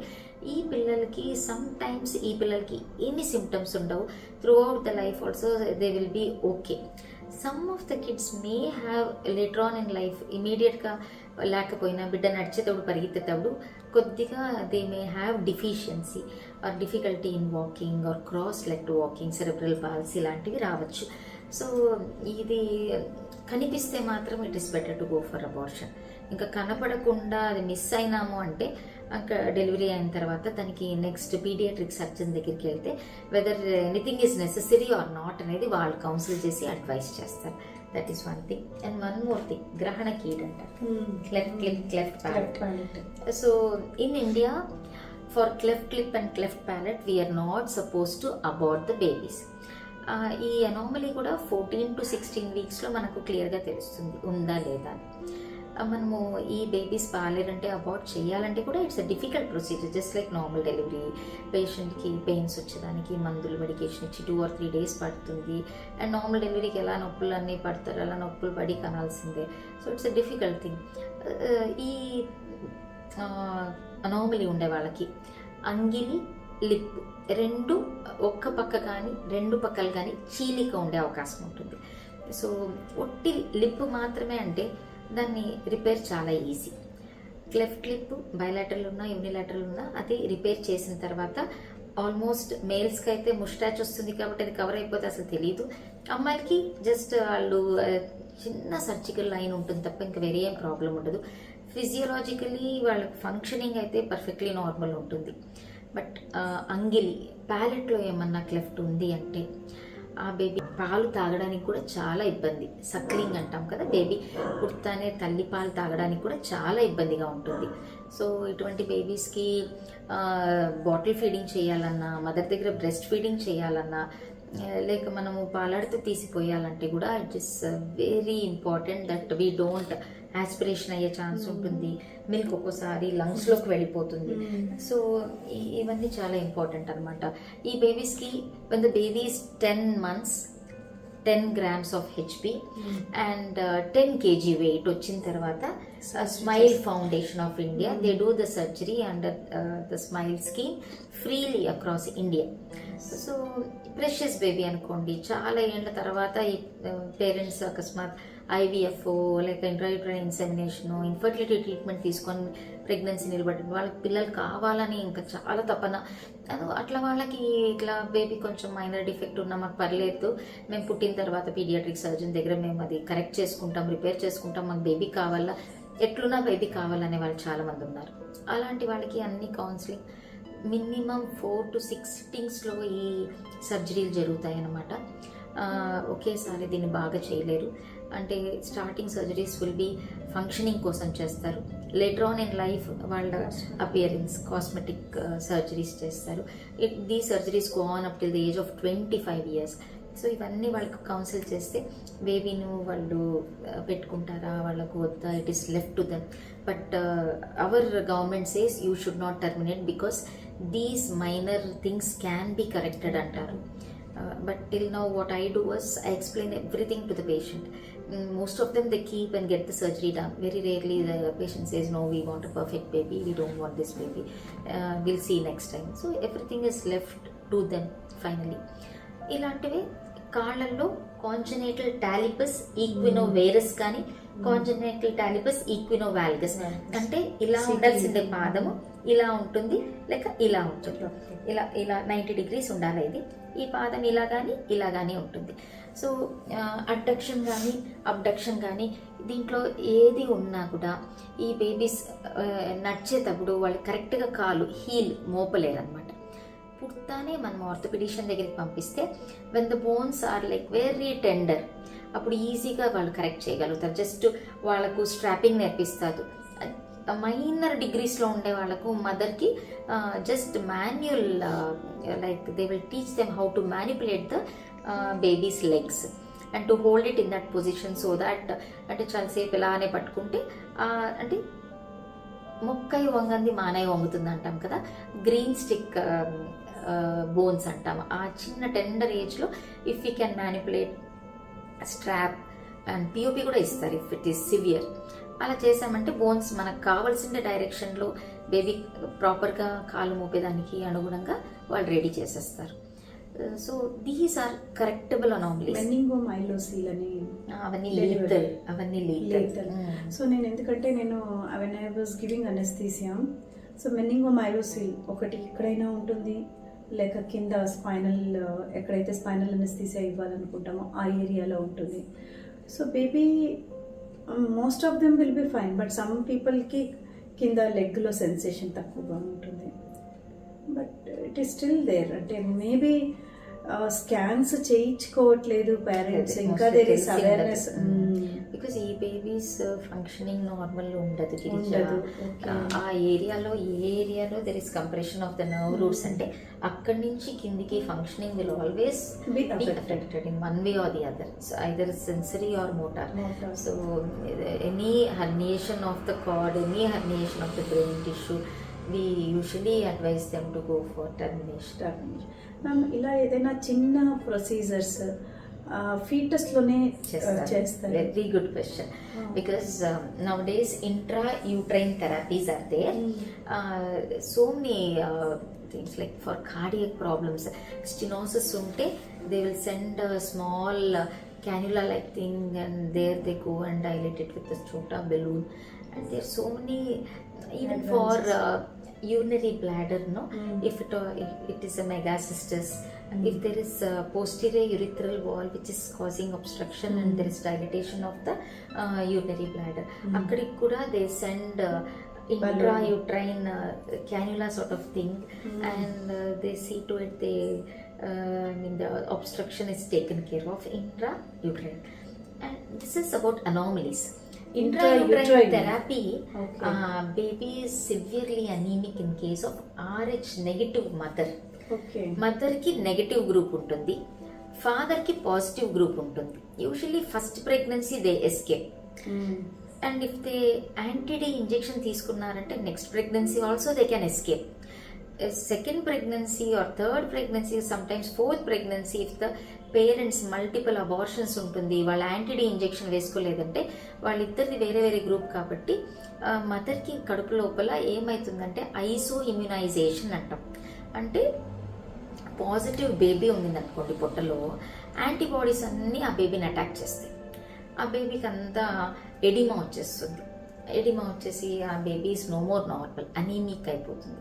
ఈ పిల్లలకి సమ్ టైమ్స్ ఈ పిల్లలకి ఏమి సిమ్టమ్స్ ఉండవు, throughout the life also they will be okay. Some of the kids may have later on in life ఇమీడియట్గా లేకపోయినా బిడ్డ నడిచేటప్పుడు పరిగెత్తేటప్పుడు కొద్దిగా they may have deficiency or difficulty in walking or cross leg walking, cerebral palsy ఇలాంటివి రావచ్చు. So ఇది కనిపిస్తే మాత్రం it is better to go for abortion. ఇంకా కనపడకుండా అది మిస్ అయినాము అంటే అక్కడ డెలివరీ అయిన తర్వాత దానికి నెక్స్ట్ పీడియాట్రిక్ సర్జన్ దగ్గరికి వెళ్తే whether anything is necessary or not అనేది వాళ్ళు కౌన్సిల్ చేసి అడ్వైస్ చేస్తారు. That is one thing. And one more thing, గ్రహణ కీడ్ అంటారు, cleft palate. So in India, for cleft lip and cleft palate, we are not supposed to abort the babies. ఈ anomaly కూడా 14 to 16 వీక్స్లో మనకు క్లియర్గా తెలుస్తుంది ఉందా లేదా. మనము ఈ బేబీస్ పాలేరంటే అబార్ట్ చేయాలంటే కూడా it's a difficult procedure, just like normal delivery. పేషెంట్కి పెయిన్స్ వచ్చేదానికి మందులు మెడికేషన్ ఇచ్చి 2 or 3 days పడుతుంది. అండ్ నార్మల్ డెలివరీకి ఎలా నొప్పులు అన్నీ పడతారు, అలా నొప్పులు పడి కనాల్సిందే. So it's a difficult thing. ఈ అనామలీ ఉండే వాళ్ళకి అంగిలి, లిప్ రెండు ఒక్క పక్క కానీ 2 పక్కలు కానీ చీలిక ఉండే అవకాశం ఉంటుంది. సో ఒట్టి లిప్ మాత్రమే అంటే దాన్ని రిపేర్ చాలా ఈజీ. క్లెఫ్ట్ లిప్ బైలాటరల్ ఉన్నా యూనిలాటరల్ ఉన్నా అది రిపేర్ చేసిన తర్వాత ఆల్మోస్ట్ మేల్స్కి అయితే ముస్టాచ్ వస్తుంది కాబట్టి అది కవర్ అయిపోతే అసలు తెలియదు. అమ్మాయిలకి జస్ట్ వాళ్ళు చిన్న సర్జికల్ లైన్ ఉంటుంది తప్ప ఇంకా వేరే ఏం ప్రాబ్లం ఉండదు. ఫిజియోలాజికలీ వాళ్ళ ఫంక్షనింగ్ అయితే పర్ఫెక్ట్లీ నార్మల్ ఉంటుంది. బట్ అంగిలి ప్యాలెట్లో ఏమన్నా క్లెఫ్ట్ ఉంది అంటే ఆ బేబీ పాలు తాగడానికి కూడా చాలా ఇబ్బంది. సక్లింగ్ అంటాం కదా, బేబీ పుడతానే తల్లి పాలు తాగడానికి కూడా చాలా ఇబ్బందిగా ఉంటుంది. సో ఇటువంటి బేబీస్కి బాటిల్ ఫీడింగ్ చేయాలన్నా, మదర్ దగ్గర బ్రెస్ట్ ఫీడింగ్ చేయాలన్నా, లేక మనము పాలాడితే తీసిపోయాలంటే కూడా it is very important that we don't aspiration అయ్యే ఛాన్స్ ఉంటుంది. మిల్క్ ఒక్కోసారి లంగ్స్లోకి వెళ్ళిపోతుంది. సో ఇవన్నీ చాలా ఇంపార్టెంట్ అనమాట. ఈ బేబీస్కి when the baby is 10 months 10 grams of HP and 10 kg weight వచ్చిన తర్వాత smile foundation of India they do the surgery under the smile scheme freely across India. So precious baby అనుకోండి, చాలా ఏళ్ళ తర్వాత ఈ పేరెంట్స్ అకస్మాత్ IVF లేక ఇంట్రాయూటరైన్ insemination, infertility treatment తీసుకొని pregnancy నిలబడి వాళ్ళకి పిల్లలు కావాలని ఇంకా చాలా తపన, అట్లా వాళ్ళకి ఇట్లా బేబీ కొంచెం మైనర్ డిఫెక్ట్ ఉన్నా మాకు పర్లేదు, మేము పుట్టిన తర్వాత పీడియాట్రిక్ సర్జన్ దగ్గర మేము అది కరెక్ట్ చేసుకుంటాం, రిపేర్ చేసుకుంటాం, మాకు బేబీ కావాలా, ఎట్లున్నా బేబీ కావాలనే వాళ్ళు చాలామంది ఉన్నారు. అలాంటి వాళ్ళకి అన్ని కౌన్సిలింగ్ మినిమం 4 to 6 సిట్టింగ్స్లో ఈ సర్జరీలు జరుగుతాయి అన్నమాట. ఒకేసారి దీన్ని బాగా చేయలేరు. అంటే starting surgeries will be functioning కోసం చేస్తారు. లేటర్ ఆన్ ఇన్ లైఫ్ వాళ్ళ అపియరెన్స్ కాస్మెటిక్ సర్జరీస్ చేస్తారు. The surgeries go on up till the age of 25 years. So ఇవన్నీ వాళ్ళకు కౌన్సిల్ చేస్తే బేబీను వాళ్ళు పెట్టుకుంటారా వాళ్ళకు వద్దా, it is left to them. But our government says you should not terminate because these minor things can be corrected అంటారు. But till now what I do is I explain everything to the patient. Most of them they keep and get the surgery done. Very rarely the patient says no, we want a perfect baby, we don't want this baby, we'll see next time. So everything is left to them finally. ఇలాంటివి కాళ్ళల్లో కాంజనైటల్ టాలిపస్ ఈక్వినోవేరస్ కానీ కాంజనైటల్ టాలిపస్ ఈక్వినోవాల్గస్ అంటే ఇలా ఉండాల్సిందే, పాదము ఇలా ఉంటుంది లేక ఇలా ఉంటుంది, ఇలా 90 degrees ఉండాలి. ఇది ఈ పాదం ఇలా కానీ ఉంటుంది. సో అడ్డక్షన్ కానీ అబ్డక్షన్ కానీ దీంట్లో ఏది ఉన్నా కూడా ఈ బేబీస్ నడిచేటప్పుడు వాళ్ళు కరెక్ట్గా కాలు హీల్ మోపలేరు అనమాట. పుడతానే మనం ఆర్థోపెడిషియన్ దగ్గరికి పంపిస్తే when the bones are like very tender అప్పుడు ఈజీగా వాళ్ళు కరెక్ట్ చేయగలుగుతారు. జస్ట్ వాళ్ళకు స్ట్రాపింగ్ నేర్పిస్తారు. మైనర్ డిగ్రీస్లో ఉండే వాళ్ళకు మదర్కి just manual like they will teach them how to manipulate the babies legs and to hold it in that position so that అంటే చాలాసేపు ఇలానే పట్టుకుంటే అంటే మొక్కయి వంగంది మానయ్య వంగుతుంది అంటాం కదా, గ్రీన్ స్టిక్ బోన్స్ అంటాం. ఆ చిన్న టెండర్ ఏజ్లో if you can manipulate strap and POP కూడా ఇస్తారు ఇఫ్ ఇట్ ఈస్ సివియర్. అలా చేసామంటే బోన్స్ మనకు కావాల్సిన డైరెక్షన్లో బేబీ ప్రాపర్గా కాలు మోపేదానికి అనుగుణంగా వాళ్ళు రెడీ చేసేస్తారు. So these are correctable anomalies. Meningomyelocele అని అవన్నీ లేటర్. సో నేను ఎందుకంటే నేను when I was giving anaesthesia, so meningomyelocele ఒకటి ఎక్కడైనా ఉంటుంది లేక కింద స్పైనల్ ఎక్కడైతే స్పైనల్ అనెస్థీసియా ఇవ్వాలనుకుంటామో ఆ ఏరియాలో ఉంటుంది. So baby most of them will be fine, but some పీపుల్కి కింద లెగ్లో సెన్సేషన్ తక్కువగా ఉంటుంది. But it is still there. అంటే మేబీ స్కాన్స్ చేయించుకోవట్లేదు పేరెంట్స్, ఇంకా దేర్ ఇస్ అవేర్నెస్. బికాస్ ఈ బేబీస్ ఫంక్షనింగ్ నార్మల్ ఉండదు గిరిజ. ఉండదు. ఆ ఏరియాలో there is compression of the nerve roots, అంటే అక్కడి నుంచి కిందికి functioning will always Be be affected. affected in one way or the other. So either sensory or motor. Motor. So any herniation of the cord, any herniation of the brain tissue, we usually advise them to go for termination. Ma'am, ఇలా ఏదైనా చిన్న procedures ఫీటస్లోనే చేస్తారు? Very good question. Because nowadays intrauterine therapies are there. So many things like for cardiac problems, stenosis unte they will send a small cannula like thing, and there they go and dilate it with a chota balloon. And there are so many, even for urinary bladder, no, if it is a megacystis, if there is a posterior urethral wall which is causing obstruction and there is dilatation of the urinary bladder, akkadiki kuda they send intrauterine cannula sort of thing, and they see to it the obstruction is taken care of intrauterine. And this is about anomalies. Intrauterine therapy, baby is severely anemic in case of RH negative mother. Okay. మదర్కి negative group ఉంటుంది, ఫాదర్కి positive group ఉంటుంది. Usually first pregnancy they escape, and if they anti D injection తీసుకున్నారంటే next pregnancy also they can escape. Second pregnancy or third pregnancy, sometimes fourth pregnancy, if the parents multiple abortions ఉంటుంది, వాళ్ళ anti-D injection వేసుకోలేదంటే వాళ్ళిద్దరిది వేరే వేరే group కాబట్టి మదర్కి కడుపు లోపల ఏమవుతుందంటే ఐసో ఇమ్యునైజేషన్ అంటాం. అంటే పాజిటివ్ బేబీ ఉండిందనుకోండి పొట్టలో, యాంటీబాడీస్ అన్నీ ఆ బేబీని అటాక్ చేస్తాయి. ఆ బేబీకి అంతా ఎడిమా వచ్చేస్తుంది. ఎడిమా వచ్చేసి ఆ baby is no more normal, anaemic అయిపోతుంది.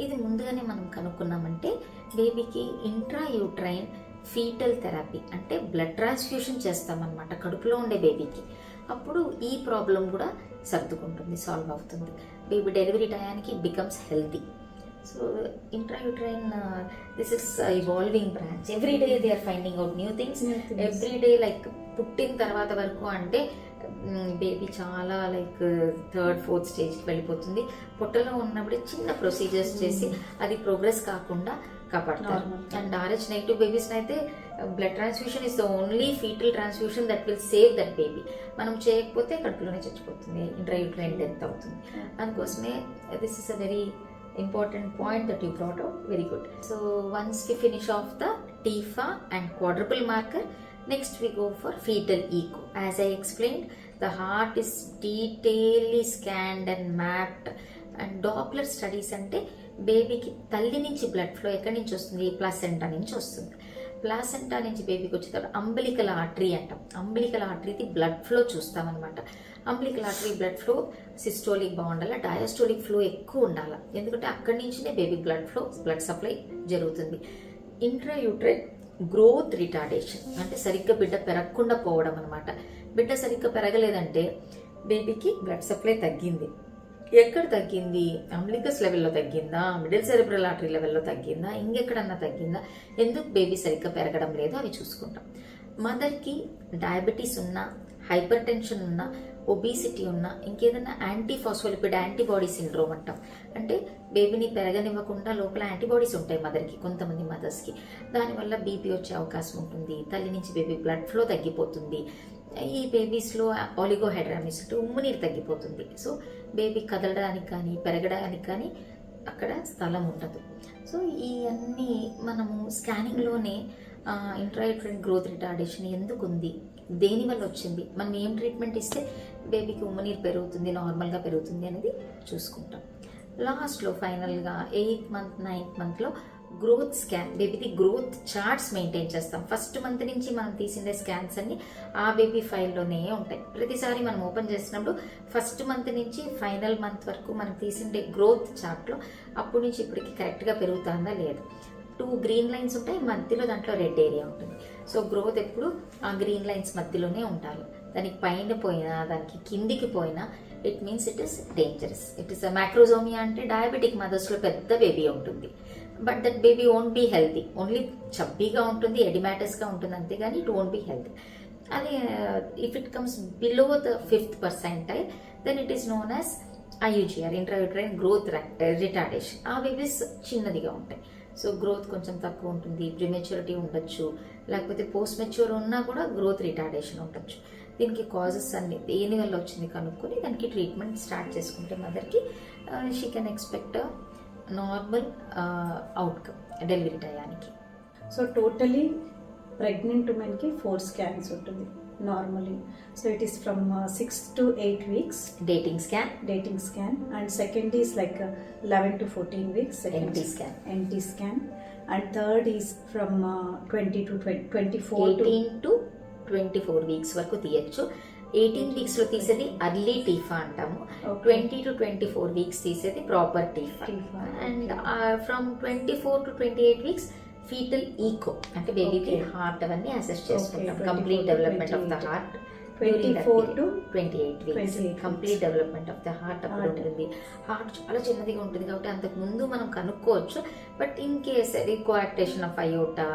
ఇది ముందుగానే మనం కనుక్కున్నామంటే బేబీకి ఇంట్రాయూట్రైన్ ఫీటల్ థెరపీ అంటే బ్లడ్ ట్రాన్స్ఫ్యూషన్ చేస్తామన్నమాట కడుపులో ఉండే బేబీకి. అప్పుడు ఈ ప్రాబ్లం కూడా సర్దుకుంటుంది, సాల్వ్ అవుతుంది. బేబీ డెలివరీ టయానికి it becomes healthy. So intrauterine, this is evolving branch. Every day they are finding out new things. Every day like పుట్టిన తర్వాత వరకు అంటే బేబీ చాలా లైక్ థర్డ్ ఫోర్త్ స్టేజ్కి వెళ్ళిపోతుంది. పొట్టలో ఉన్నప్పుడే చిన్న ప్రొసీజర్స్ చేసి అది ప్రోగ్రెస్ కాకుండా కాపాడతారు. అండ్ RH నెగిటివ్ బేబీస్ అయితే blood transfusion is the only fetal transfusion that will save that baby. మనం చేయకపోతే కడుపులోనే చచ్చిపోతుంది, ఇంట్రాయూట్రైన్ డెత్ అవుతుంది. అందుకోసమే this is a very important point that you brought out. Very good. So once we finish off the TIFA and quadruple marker, next we go for fetal echo. As I explained, the heart is detailedly scanned and mapped. And Doppler studies ante బేబీకి తల్లి నుంచి blood flow ఎక్కడి నుంచి వస్తుంది, placenta నుంచి వస్తుంది. Placenta నుంచి బేబీకి వచ్చేటప్పుడు అంబిలికల్ ఆర్టరీ అంటాం. అంబిలికల్ ఆర్టరీది బ్లడ్ ఫ్లో చూస్తామన్నమాట. Umbilical artery blood flow systolic బాగుండాలి, డయాస్టోలిక్ ఫ్లో ఎక్కువ ఉండాలి. ఎందుకంటే అక్కడి నుంచినే బేబీ బ్లడ్ సప్లై జరుగుతుంది. ఇంట్రాయూట్రైన్ గ్రోత్ రిటార్డేషన్ అంటే సరిగ్గా బిడ్డ పెరగకుండా పోవడం అనమాట. బిడ్డ సరిగ్గా పెరగలేదంటే బేబీకి బ్లడ్ సప్లై తగ్గింది. ఎక్కడ తగ్గింది? అంబ్లికస్ లెవెల్లో తగ్గిందా, మిడిల్ సెరెబ్రల్ ఆర్టరీ లెవెల్లో తగ్గిందా, ఇంకెక్కడన్నా తగ్గిందా, ఎందుకు బేబీ సరిగ్గా పెరగడం లేదో అవి చూసుకుంటాం. మదర్కి డయాబెటీస్ ఉన్నా, హైపర్ టెన్షన్ ఉన్నా, ఒబీసిటీ ఉన్నా, ఇంకేదన్నా యాంటీఫాస్ఫోలిపిడ్ యాంటీబాడీ సిండ్రోమ్ అంటాం. అంటే బేబీని పెరగనివ్వకుండా లోపల యాంటీబాడీస్ ఉంటాయి మదర్కి, కొంతమంది మదర్స్కి. దానివల్ల బీపీ వచ్చే అవకాశం ఉంటుంది. తల్లి నుంచి బేబీ బ్లడ్ ఫ్లో తగ్గిపోతుంది. ఈ బేబీస్లో ఆలిగోహైడ్రామిస్ అంటే ఉమ్మునీరు తగ్గిపోతుంది. సో బేబీ కదలడానికి కానీ పెరగడానికి కానీ అక్కడ స్థలం ఉండదు. సో ఇవన్నీ మనము స్కానింగ్లోనే ఇంట్రాయూట్రైన్ గ్రోత్ రిటార్డేషన్ ఎందుకు ఉంది, దేనివల్ల వచ్చింది, మనం ఏం ట్రీట్మెంట్ ఇస్తే బేబీకి ఉమ్మనీరు పెరుగుతుంది, నార్మల్గా పెరుగుతుంది అనేది చూసుకుంటాం. లాస్ట్లో ఫైనల్గా 8th month 9th monthలో గ్రోత్ స్కాన్, బేబీది గ్రోత్ చార్ట్స్ మెయింటైన్ చేస్తాం. ఫస్ట్ మంత్ నుంచి మనం తీసిండే స్కాన్స్ అన్ని ఆ బేబీ ఫైల్లోనే ఉంటాయి. ప్రతిసారి మనం ఓపెన్ చేసినప్పుడు ఫస్ట్ మంత్ నుంచి ఫైనల్ మంత్ వరకు మనం తీసిండే గ్రోత్ చార్ట్లో అప్పటి నుంచి ఇప్పటికి కరెక్ట్గా పెరుగుతుందా లేదు. 2 గ్రీన్ లైన్స్ ఉంటాయి, మధ్యలో దాంట్లో రెడ్ ఏరియా ఉంటుంది. సో గ్రోత్ ఎప్పుడు ఆ గ్రీన్ లైన్స్ మధ్యలోనే ఉండాలి. దానికి పైన పోయినా దానికి కిందికి పోయినా it means it is dangerous. It is macrosomia అంటే డయాబెటిక్ మదర్స్లో పెద్ద బేబీ ఉంటుంది, but that baby won't be healthy, only చబ్బీగా ఉంటుంది, ఎడిమాటస్గా ఉంటుంది, అంతేగాని ఇట్ ఓంట్ బీ హెల్తీ. అదే if it comes below the 5th percentile then it is known as IUGR, intrauterine growth retardation. ఆ బేబీస్ చిన్నదిగా ఉంటాయి, సో గ్రోత్ కొంచెం తక్కువ ఉంటుంది, ప్రిమెచ్యూరిటీ ఉండొచ్చు, లేకపోతే పోస్ట్ మెచ్యూర్ ఉన్నా కూడా గ్రోత్ రిటార్డేషన్ ఉండొచ్చు. దీనికి కాజెస్ అన్ని దేని వల్ల వచ్చింది కనుక్కొని దానికి ట్రీట్మెంట్ స్టార్ట్ చేసుకుంటే మదర్కి she can expect normal outcome delivery టయానికి. సో టోటలీ ప్రెగ్నెంట్ ఉమెన్కి 4 scans ఉంటుంది normally. So it is from 6 to 8 weeks dating scan, and second is like 11 to 14 weeks NT scan. And third is from 20 to 24 18 to 24 weeks వరకు తీయచ్చు. 18 weeks లో తీసేది early TIFFA అంటాము, 20 to 24 weeks తీసేది proper TIFFA, and from 24 to 28 weeks fetal echo అంటే బేబీకి heart అవన్నీ assess చేసుకుంటాం. Complete development of the heart 24 to 28 weeks complete development of the heart అప్పుడు ఉంటుంది. హార్ట్ చాలా చిన్నదిగా ఉంటుంది కాబట్టి అంతకు ముందు మనం కనుక్కోవచ్చు, but in case coarctation of aorta,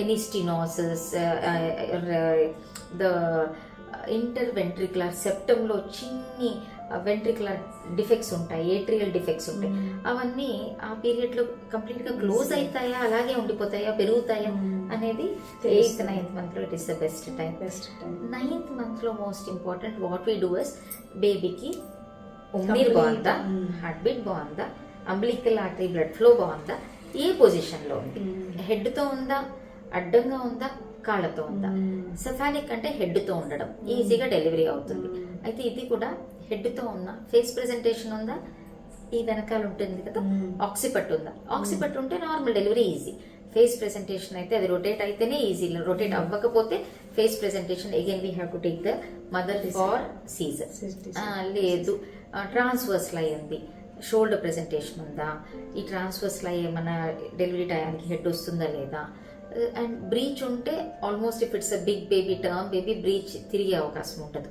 any stenosis, the interventricular సెప్టంలో చిన్ని వెంట్రికులర్ డిఫెక్ట్స్ ఉంటాయి, ఏట్రియల్ డిఫెక్ట్స్ ఉంటాయి, అవన్నీ ఆ పీరియడ్ లో కంప్లీట్ గా క్లోజ్ అవుతాయా, అలాగే ఉండిపోతాయా, పెరుగుతాయా అనేది 8th, 9th month లో it is the best time. 9th month లో most important what we do is బేబీకి ఉమ్మీర్ బాగుందా, హార్ట్ బీట్ బాగుందా, అంబ్లికల్ ఆర్టరీ బ్లడ్ ఫ్లో బాగుందా, ఏ పొజిషన్ లో ఉంది, హెడ్ తో ఉందా, అడ్డంగా ఉందా, కాళ్ళతో ఉందా. సెఫాలిక్ అంటే హెడ్ తో ఉండడం, ఈజీగా డెలివరీ అవుతుంది. అయితే ఇది కూడా హెడ్ తో ఉన్న ఫేస్ ప్రెజెంటేషన్ ఉందా, ఈ వెనకాల ఉంటుంది కదా ఆక్సిపట్ ఉందా, ఆక్సిపట్ ఉంటే normal delivery easy. Face presentation అయితే అది రొటేట్ అయితేనే ఈజీ, రొటేట్ అవ్వకపోతే face presentation again we have to take the mother for caesar. లేదు ట్రాన్స్వర్స్ లై ఉంది, షోల్డర్ ప్రెజెంటేషన్ ఉందా, ఈ ట్రాన్స్వర్స్ లై ఏమన్నా డెలివరీ టయానికి హెడ్ వస్తుందా లేదా, అండ్ బ్రీచ్ ఉంటే almost if it's a big baby term baby breech తిరిగే అవకాశం ఉండదు.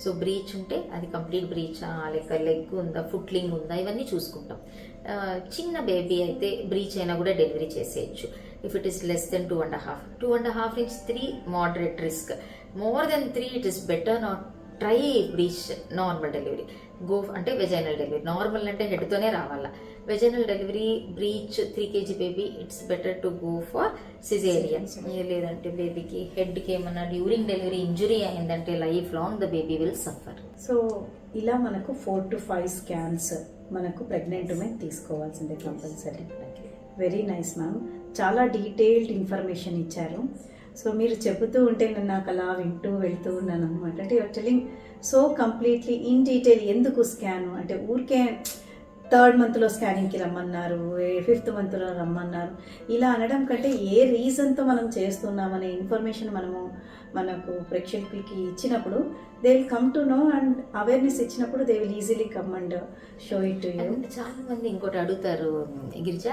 సో బ్రీచ్ ఉంటే అది కంప్లీట్ బ్రీచా, లేక లెగ్ ఉందా, ఫుట్లింగ్ ఉందా, ఇవన్నీ చూసుకుంటాం. చిన్న బేబీ అయితే బ్రీచ్ అయినా కూడా డెలివరీ చేసేయచ్చు. If it is less than 2.5 inch 3 moderate risk, more than 3 it is better not try breech normal delivery. Go అంటే వెజైనల్ డెలివరీ, నార్మల్ అంటే హెడ్ తోనే రావాలా. Vaginal delivery breech 3 kg baby it's better to go for caesarean. లేదంటే బేబీకి head కి ఏమన్నా during delivery injury అయిందంటే life long the baby will suffer. So ఇలా మనకు 4 to 5 scans మనకు ప్రెగ్నెంట్ ఉమెన్ తీసుకోవాల్సిందే కంపల్సరీ. వెరీ నైస్ మ్యామ్, చాలా డీటెయిల్డ్ ఇన్ఫర్మేషన్ ఇచ్చారు. సో మీరు చెబుతూ ఉంటే నేను నాకు అలా వింటూ వెళ్తూ ఉన్నాను అనమాట. అంటే you're telling so completely in detail. ఎందుకు స్కాన్ అంటే ఊరికే 3rd monthలో స్కానింగ్కి రమ్మన్నారు, 5th monthలో రమ్మన్నారు, ఇలా అనడం కంటే ఏ రీజన్తో మనం చేస్తున్నామనే ఇన్ఫర్మేషన్ మనకు ప్రేక్షకులకి ఇచ్చినప్పుడు they will come to know, and awareness ఇచ్చినప్పుడు they will easily come and show it to you. చాలా మంది ఇంకోటి అడుగుతారు, గిరిజ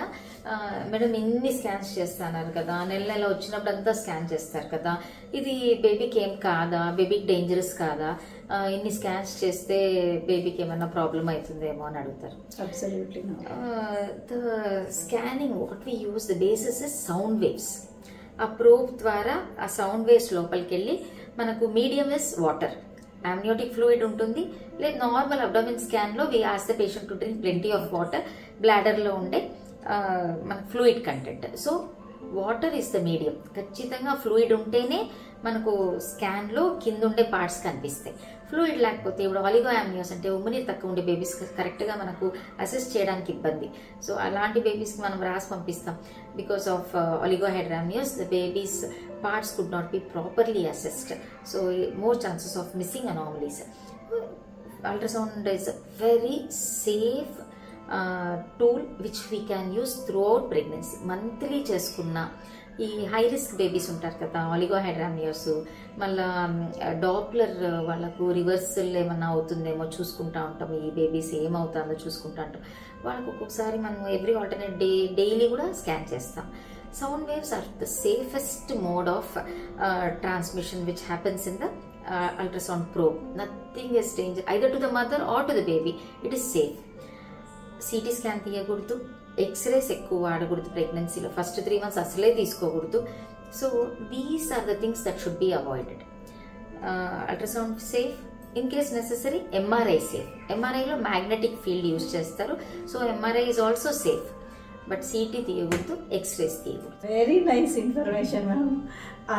మేడం ఇన్ని స్కాన్స్ చేస్తున్నారు కదా, నెల వచ్చినప్పుడు అంతా స్కాన్ చేస్తారు కదా, ఇది బేబీకి ఏం కాదా, బేబీకి డేంజరస్ కాదా, ఇన్ని స్కాన్స్ చేస్తే బేబీకి ఏమైనా ప్రాబ్లం అవుతుందేమో అని అడుగుతారు. Absolutely the scanning what we use the basis is sound waves. ఆ ప్రోబ్ ద్వారా ఆ సౌండ్ వేవ్స్ లోపలికి వెళ్ళి మనకు medium is water, amniotic fluid ఉంటుంది. లేదు నార్మల్ అబ్డామిన్ స్కాన్ లో we ask the patient to drink plenty of water, bladder లో ఉండే మన fluid content. So water is the medium. ఖచ్చితంగా ఫ్లూయిడ్ ఉంటేనే మనకు స్కాన్ లో కింద ఉండే పార్ట్స్ కనిపిస్తాయి. ఫ్లూయిడ్ లేకపోతే ఇప్పుడు ఆలిగో యామ్నియోస్ అంటే ఉమ్మనీరు తక్కువ ఉండే బేబీస్ కరెక్ట్ గా మనకు అసెస్ చేయడానికి ఇబ్బంది. సో అలాంటి బేబీస్ కి మనం రాసి పంపిస్తాం. Because of oligohydramnios the babies parts could not be properly assessed. So more chances of missing anomalies. Ultrasound is very safe tool which we can use throughout pregnancy. Monthly చేసుకున్న ఈ high risk babies ఉంటారు కదా, ఆలిగోహైడ్రామియోస్, మళ్ళా Doppler వాళ్ళకు reversal ఏమన్నా అవుతుందేమో చూసుకుంటా ఉంటాం, ఈ బేబీస్ ఏమవుతుందో చూసుకుంటా ఉంటాం. వాళ్ళకు ఒక్కొక్కసారి మనం ఎవ్రీ ఆల్టర్నేట్ డైలీ కూడా స్కాన్ చేస్తాం. Sound waves are the safest mode of transmission which happens in the ultrasound probe. Nothing is danger either to the mother or to the baby. It is safe. CT scan తీయకూడదు, x rays ఎక్కువ వాడకూడదు ప్రెగ్నెన్సీలో, first 3 months అసలే తీసుకోకూడదు. So these are the things that should be avoided. Ultrasound safe, in case necessary MRI safe. ఎంఆర్ఐలో magnetic field use చేస్తారు, so MRI is also safe. But CT తీయకూడదు, x rays తీయకూడదు. Very nice information ma'am.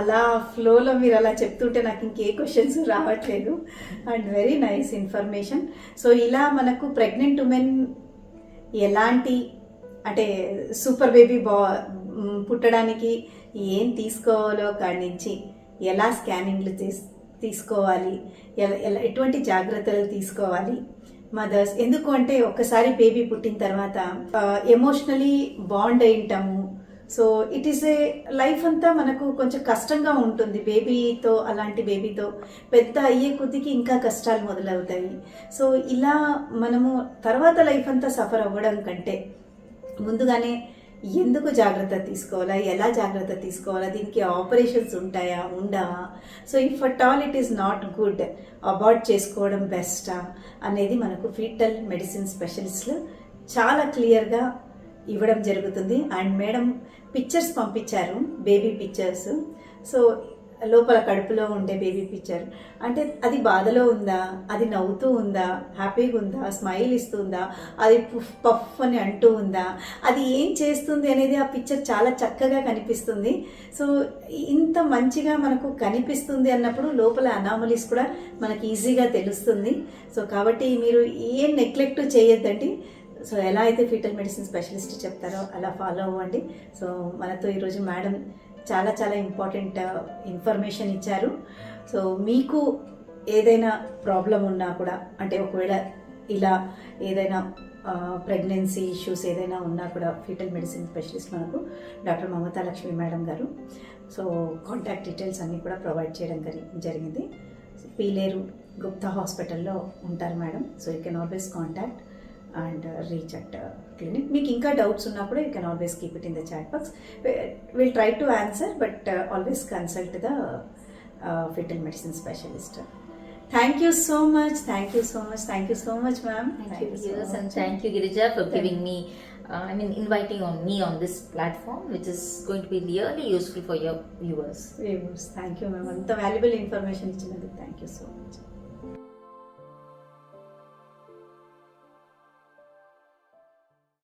అలా ఫ్లోలో మీరు అలా చెప్తుంటే నాకు ఇంకే క్వశ్చన్స్ రావట్లేదు. And very nice information. So ఇలా మనకు ప్రెగ్నెంట్ ఉమెన్ ఎలాంటి అంటే సూపర్ బేబీ పుట్టడానికి ఏం తీసుకోవాలో కాడి నుంచి ఎలా స్కానింగ్లు తీసుకోవాలి, ఎటువంటి జాగ్రత్తలు తీసుకోవాలి మదర్స్. ఎందుకు అంటే ఒక్కసారి బేబీ పుట్టిన తర్వాత ఎమోషనలీ బాండ్ అయి ఉంటాము. So it is a life అంతా మనకు కొంచెం కష్టంగా ఉంటుంది బేబీతో. అలాంటి బేబీతో పెద్ద అయ్యే కొద్దికి ఇంకా కష్టాలు మొదలవుతాయి. సో ఇలా మనము తర్వాత లైఫ్ అంతా సఫర్ అవ్వడం కంటే ముందుగానే ఎందుకు జాగ్రత్త తీసుకోవాలా, ఎలా జాగ్రత్త తీసుకోవాలా, దీనికి ఆపరేషన్స్ ఉంటాయా ఉండవా, so if at all it is not good abort చేసుకోవడం బెస్టా అనేది మనకు ఫీటల్ మెడిసిన్ స్పెషలిస్ట్లు చాలా క్లియర్గా ఇవ్వడం జరుగుతుంది. అండ్ మేడం పిక్చర్స్ పంపించారు, బేబీ పిక్చర్స్. సో లోపల కడుపులో ఉండే బేబీ పిక్చర్ అంటే అది బాధలో ఉందా, అది నవ్వుతూ ఉందా, హ్యాపీగా ఉందా, స్మైల్ ఇస్తుందా, అది పుఫ్ పఫ్ అని అంటూ ఉందా, అది ఏం చేస్తుంది అనేది ఆ పిక్చర్ చాలా చక్కగా కనిపిస్తుంది. సో ఇంత మంచిగా మనకు కనిపిస్తుంది అన్నప్పుడు లోపల అనామలీస్ కూడా మనకి ఈజీగా తెలుస్తుంది. సో కాబట్టి మీరు ఏం నెగ్లెక్ట్ చేయొద్దండి. సో ఎలా అయితే ఫీటల్ మెడిసిన్ స్పెషలిస్ట్ చెప్తారో అలా ఫాలో అవ్వండి. సో మనతో ఈరోజు మేడం చాలా చాలా ఇంపార్టెంట్ ఇన్ఫర్మేషన్ ఇచ్చారు. సో మీకు ఏదైనా ప్రాబ్లం ఉన్నా కూడా అంటే ఒకవేళ ఇలా ఏదైనా ప్రెగ్నెన్సీ ఇష్యూస్ ఏదైనా ఉన్నా కూడా ఫీటల్ మెడిసిన్ స్పెషలిస్ట్ మనకు డాక్టర్ మమతా లక్ష్మి మేడం గారు. సో కాంటాక్ట్ డీటెయిల్స్ అన్నీ కూడా ప్రొవైడ్ చేయడం జరిగింది. పీలేరు గుప్తా హాస్పిటల్లో ఉంటారు madam. So you can always contact and reach at clinic. మీకు ఇంకా డౌట్స్ ఉన్నప్పుడు you can always keep it in the chat box. We'll try to answer, but always consult the fetal medicine specialist. Thank you so much. Thank you so much. Thank you so much, ma'am. Thank you, viewers, and thank you, Girija, for giving me, inviting me on this platform, which is going to be really useful for your viewers. Thank you, ma'am. అంత valuable information ఇచ్చినందుకు thank you so much.